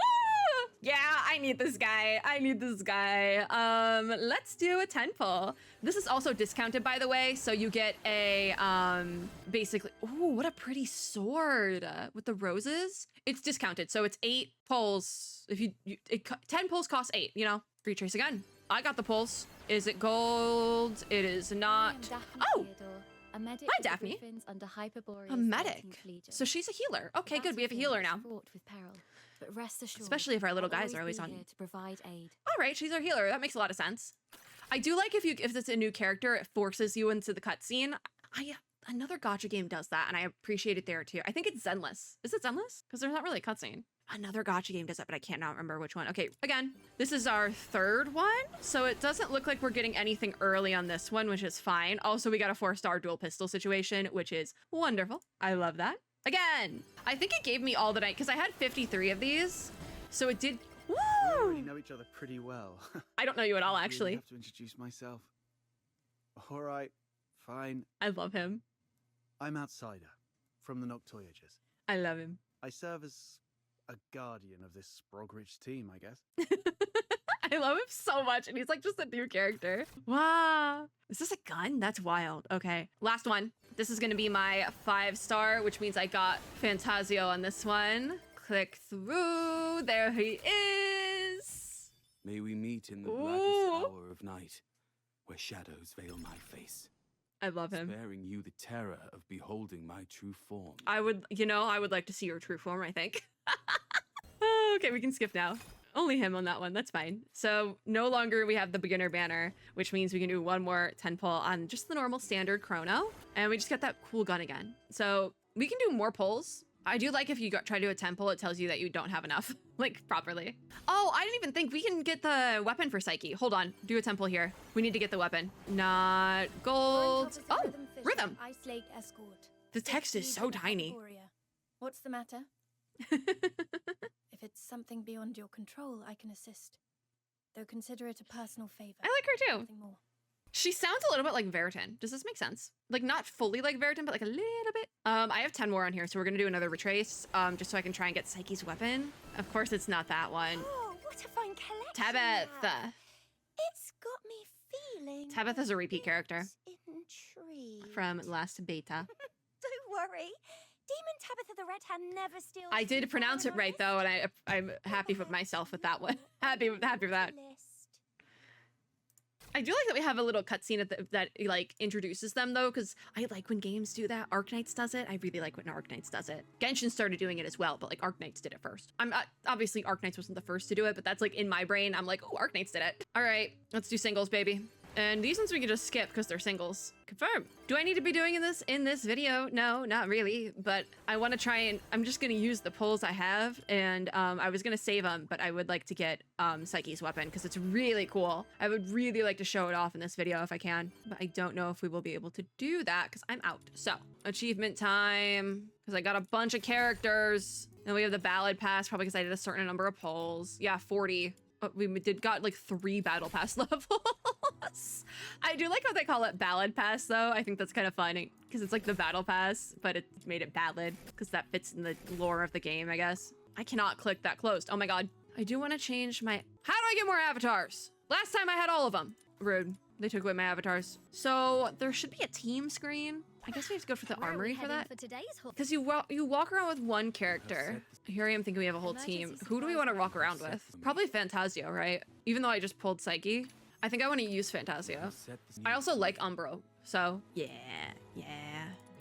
Yeah, I need this guy. I need this guy. Let's do a 10 pull. This is also discounted, by the way. So you get a, basically, ooh, what a pretty sword with the roses. It's discounted. So it's 8 pulls. If 10 pulls cost 8, you know, retrace again. I got the pulls. Is it gold? It is not. Oh, hi, Daphne. A medic. So she's a healer. Okay, good. We have a healer now.
But rest assured,
especially if our little guys are always on.
Here to provide aid.
All right, she's our healer. That makes a lot of sense. I do like if it's a new character, it forces you into the cutscene. Another gacha game does that, and I appreciate it there too. I think it's Zenless. Is it Zenless? Because there's not really a cutscene. Another gacha game does that, but I can't now remember which one. Okay, again, this is our 3rd one, so it doesn't look like we're getting anything early on this one, which is fine. Also, we got a 4-star dual pistol situation, which is wonderful. I love that. Again, I think it gave me all the night because I had 53 of these, so it did. Woo!
We already know each other pretty well.
I don't know you at all, actually.
I have to introduce myself. All right, fine.
I love him.
I'm Outsider from the Noctoyages.
I love him.
I serve as a guardian of this Sprogridge team, I guess.
I love him so much, and he's like just a new character. Wow. Is this a gun? That's wild. Okay, last one. This is gonna be my 5-star, which means I got Fantasio on this one. Click through. There he is.
May we meet in the blackest hour of night, where shadows veil my face.
I love him.
Sparing you the terror of beholding my true form.
I would like to see your true form, I think. Okay, we can skip now. Only him on that one, that's fine. So no longer we have the beginner banner, which means we can do one more 10 pull on just the normal standard chrono, and we just get that cool gun again. So we can do more pulls, I do like if you try to do a temple, it tells you that you don't have enough, like, properly. Oh, I didn't even think we can get the weapon for Psyche. Hold on, do a temple here. We need to get the weapon. Not gold. Oh, rhythm.
Ice Lake Escort.
The text is so tiny.
What's the matter? If it's something beyond your control, I can assist. Though consider it a personal favor.
I like her too.
Nothing more.
She sounds a little bit like Veritan. Does this make sense? Like, not fully like Veritan, but like a little bit. I have 10 more on here, so we're gonna do another retrace, just so I can try and get Psyche's weapon. Of course, it's not that one.
Oh, what a fine collection.
Tabitha.
It's got me feeling.
Tabitha's a repeat character
Intrigued.
from last beta.
Don't worry. Demon Tabitha the Red Hand never steals.
I did pronounce it right though, and I'm happy with myself with that one. happy with that. I do like that we have a little cutscene that like introduces them though, because I like when games do that. Arknights does it. I really like when Arknights does it. Genshin started doing it as well, but like Arknights did it first. Obviously Arknights wasn't the first to do it, but that's like in my brain. I'm like, oh, Arknights did it. All right, let's do singles, baby. And these ones we can just skip because they're singles. Confirm. Do I need to be doing in this video? No, not really. But I want to try and I'm just going to use the pulls I have. And I was going to save them, but I would like to get Psyche's weapon because it's really cool. I would really like to show it off in this video if I can. But I don't know if we will be able to do that because I'm out. So achievement time, because I got a bunch of characters. Then we have the ballad pass, probably because I did a certain number of pulls. Yeah, 40. We got like 3 battle pass levels. I do like how they call it ballad pass though. I think that's kind of funny because it's like the battle pass, but it made it ballad because that fits in the lore of the game, I guess. I cannot click that closed. Oh my god. I do want to change my... How do I get more avatars? Last time I had all of them. Rude. They took away my avatars. So there should be a team screen. I guess we have to go for the armory for that. Because you walk around with one character. Here I am thinking we have a whole team. Who do we want to walk around with? Probably Fantasio, right? Even though I just pulled Psyche. I think I want to use Fantasio. I also like Umbro. So yeah.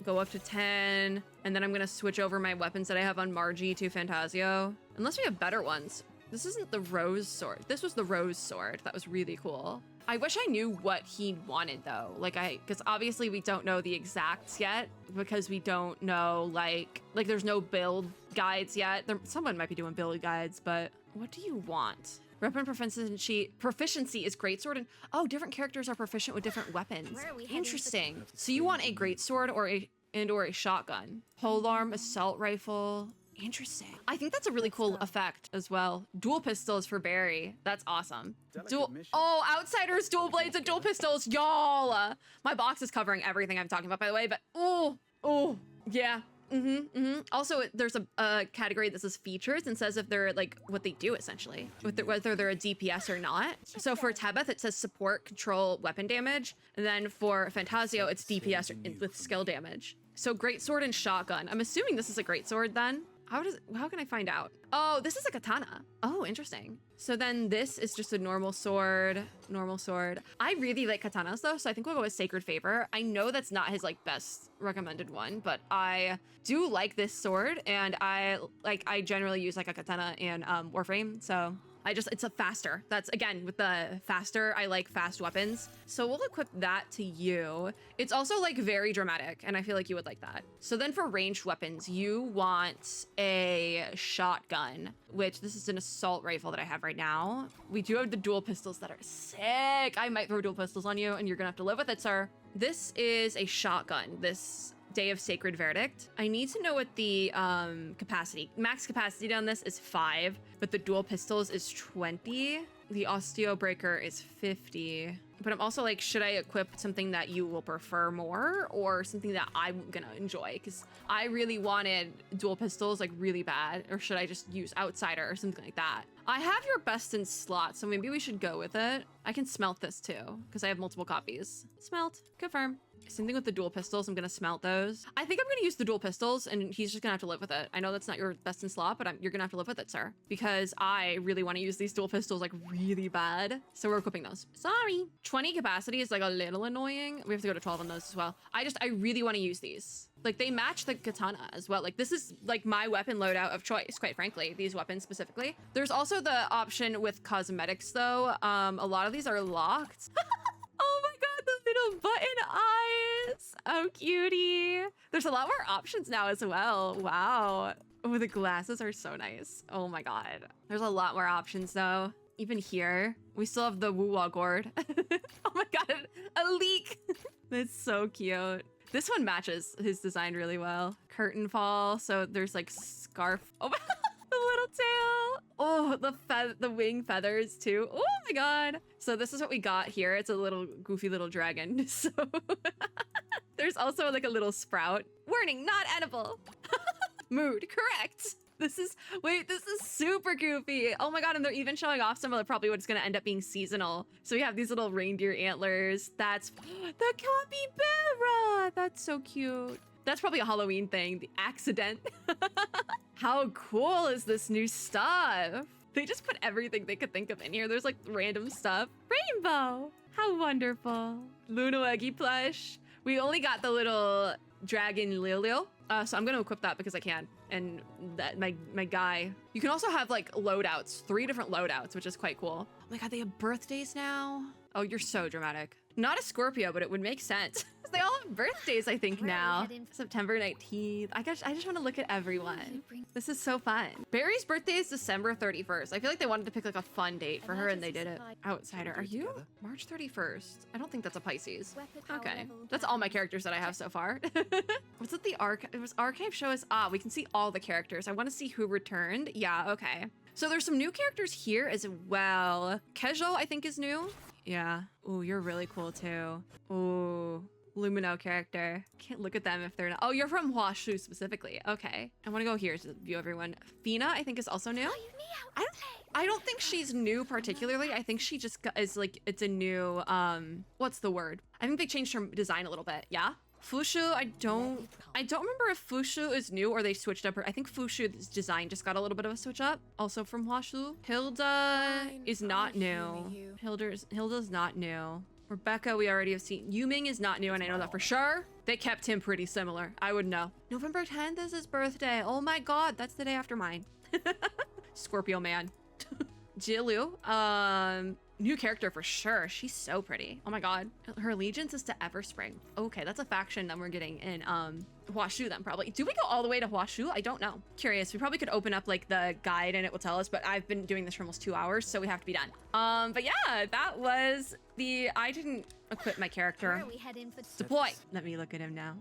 Go up to 10. And then I'm going to switch over my weapons that I have on Margie to Fantasio. Unless we have better ones. This isn't the Rose Sword. This was the Rose Sword. That was really cool. I wish I knew what he wanted though. Because obviously we don't know the exacts yet because we don't know like there's no build guides yet. Someone might be doing build guides, but what do you want? Weapon proficiency is greatsword and different characters are proficient with different weapons. Interesting. So you want a greatsword or a shotgun. Polearm, assault rifle. Interesting. I think that's a really cool effect as well. Dual pistols for Barry. That's awesome. Outsiders, dual blades, and dual pistols. Y'all. My box is covering everything I'm talking about, by the way, but yeah. Also, there's a category that says features and says if they're like what they do essentially, whether they're a DPS or not. So for Tabith, it says support, control, weapon damage. And then for Fantasio, it's DPS with skill damage. So greatsword and shotgun. I'm assuming this is a greatsword then. How can I find out? Oh, this is a katana. Oh, interesting. So then this is just a normal sword. I really like katanas though, so I think we'll go with Sacred Favor. I know that's not his like best recommended one, but I do like this sword and I generally use like a katana and Warframe, so it's a faster. That's again with the faster, I like fast weapons. So we'll equip that to you. It's also like very dramatic and I feel like you would like that. So then for ranged weapons, you want a shotgun, which this is an assault rifle that I have right now. We do have the dual pistols that are sick. I might throw dual pistols on you and you're gonna have to live with it, sir. This is a shotgun. This Day of Sacred Verdict. I need to know what the max capacity on this is 5, but the dual pistols is 20. The Osteo Breaker is 50. But I'm also like, should I equip something that you will prefer more or something that I'm gonna enjoy? Because I really wanted dual pistols like really bad, or should I just use Outsider or something like that? I have your best in slot, so maybe we should go with it. I can smelt this too, because I have multiple copies. Smelt, confirm. Same thing with the dual pistols. I'm gonna smelt those. I think I'm gonna use the dual pistols and he's just gonna have to live with it. I know that's not your best in slot, but you're gonna have to live with it, sir. Because I really wanna use these dual pistols like really bad. So we're equipping those. Sorry. 20 capacity is like a little annoying. We have to go to 12 on those as well. I really wanna use these. Like they match the katana as well. Like this is like my weapon loadout of choice, quite frankly, these weapons specifically. There's also the option with cosmetics though. A lot of these are locked. Oh my god, the little The button eyes. Oh, cutie. There's a lot more options now as well. Wow. Oh, the glasses are so nice. Oh my god. There's a lot more options though. Even here, we still have the woo-wah gourd. Oh my god, a leek. That's so cute. This one matches his design really well. Curtain fall, so there's like scarf. Oh my the little tail. Oh, the wing feathers too. Oh my god. So this is what we got here. It's a little goofy little dragon. So there's also like a little sprout. Warning, not edible. Mood, correct. This is super goofy. Oh my god, and they're even showing off some of probably what's gonna end up being seasonal. So we have these little reindeer antlers. That's the capybara. That's so cute. That's probably a Halloween thing, the accident. How cool is this new stuff? They just put everything they could think of in here. There's like random stuff. Rainbow, how wonderful. Luno Eggy plush. We only got the little dragon Lilio. So I'm gonna equip that because I can. And that my guy. You can also have like loadouts, 3 different loadouts, which is quite cool. Oh my god, they have birthdays now. Oh, you're so dramatic. Not a Scorpio, but it would make sense. They all have birthdays, I think, now. September 19th. I just want to look at everyone. This is so fun. Barry's birthday is December 31st. I feel like they wanted to pick like a fun date for her and they did it. Outsider, are you? March 31st. I don't think that's a Pisces. Okay. That's all my characters that I have so far. Was it the archive? It was archive show us. We can see all the characters. I want to see who returned. Yeah, okay. So there's some new characters here as well. Kejo, I think, is new. Yeah. Ooh, you're really cool too. Ooh. Lumino character. Can't look at them if they're not. Oh, you're from Huashu specifically. Okay. I want to go here to view everyone. Fina, I think, is also new. I don't think she's new particularly. I think she just is like, it's a new, what's the word? I think they changed her design a little bit. Yeah. Fushu, I don't remember if Fushu is new or they switched up her. I think Fushu's design just got a little bit of a switch up. Also from Huashu. Hilda is not new. Hilda's not new. Rebecca, we already have seen. Yuming is not new, and I know that for sure. They kept him pretty similar. I would know. November 10th is his birthday. Oh my god, that's the day after mine. Scorpio man. Jilu, new character for sure. She's so pretty. Oh my god. Her allegiance is to Everspring. Okay, that's a faction that we're getting in Huashu then probably. Do we go all the way to Huashu? I don't know. Curious. We probably could open up like the guide and it will tell us, but I've been doing this for almost 2 hours, so we have to be done. But yeah, that was the, I didn't equip my character. Deploy. Let me look at him now.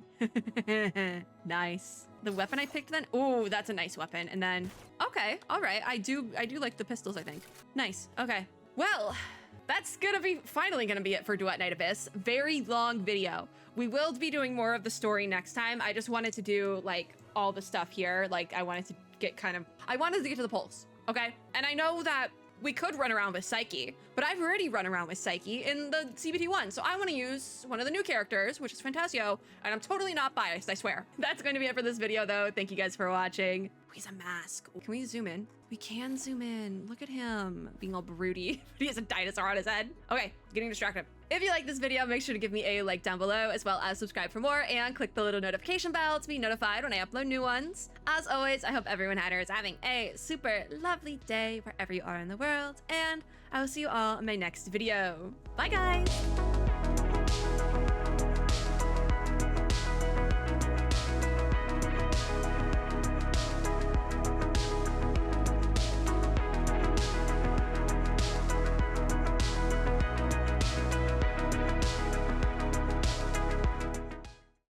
Nice. The weapon I picked then? Oh, that's a nice weapon. And then, okay, all right. I do like the pistols, I think. Nice. Okay. Well, that's finally gonna be it for Duet Night Abyss. Very long video. We will be doing more of the story next time. I just wanted to do like all the stuff here. Like I wanted to get to the polls, okay? And I know that we could run around with Psyche, but I've already run around with Psyche in the CBT1, so I want to use one of the new characters, which is Fantasio, and I'm totally not biased, I swear. That's going to be it for this video, though. Thank you guys for watching. He's a mask. Can we zoom in? We can zoom in. Look at him being all broody. He has a dinosaur on his head. Okay, getting distracted. If you like this video, make sure to give me a like down below, as well as subscribe for more, and click the little notification bell to be notified when I upload new ones. As always, I hope everyone out here is having a super lovely day wherever you are in the world, and I will see you all in my next video. Bye, guys!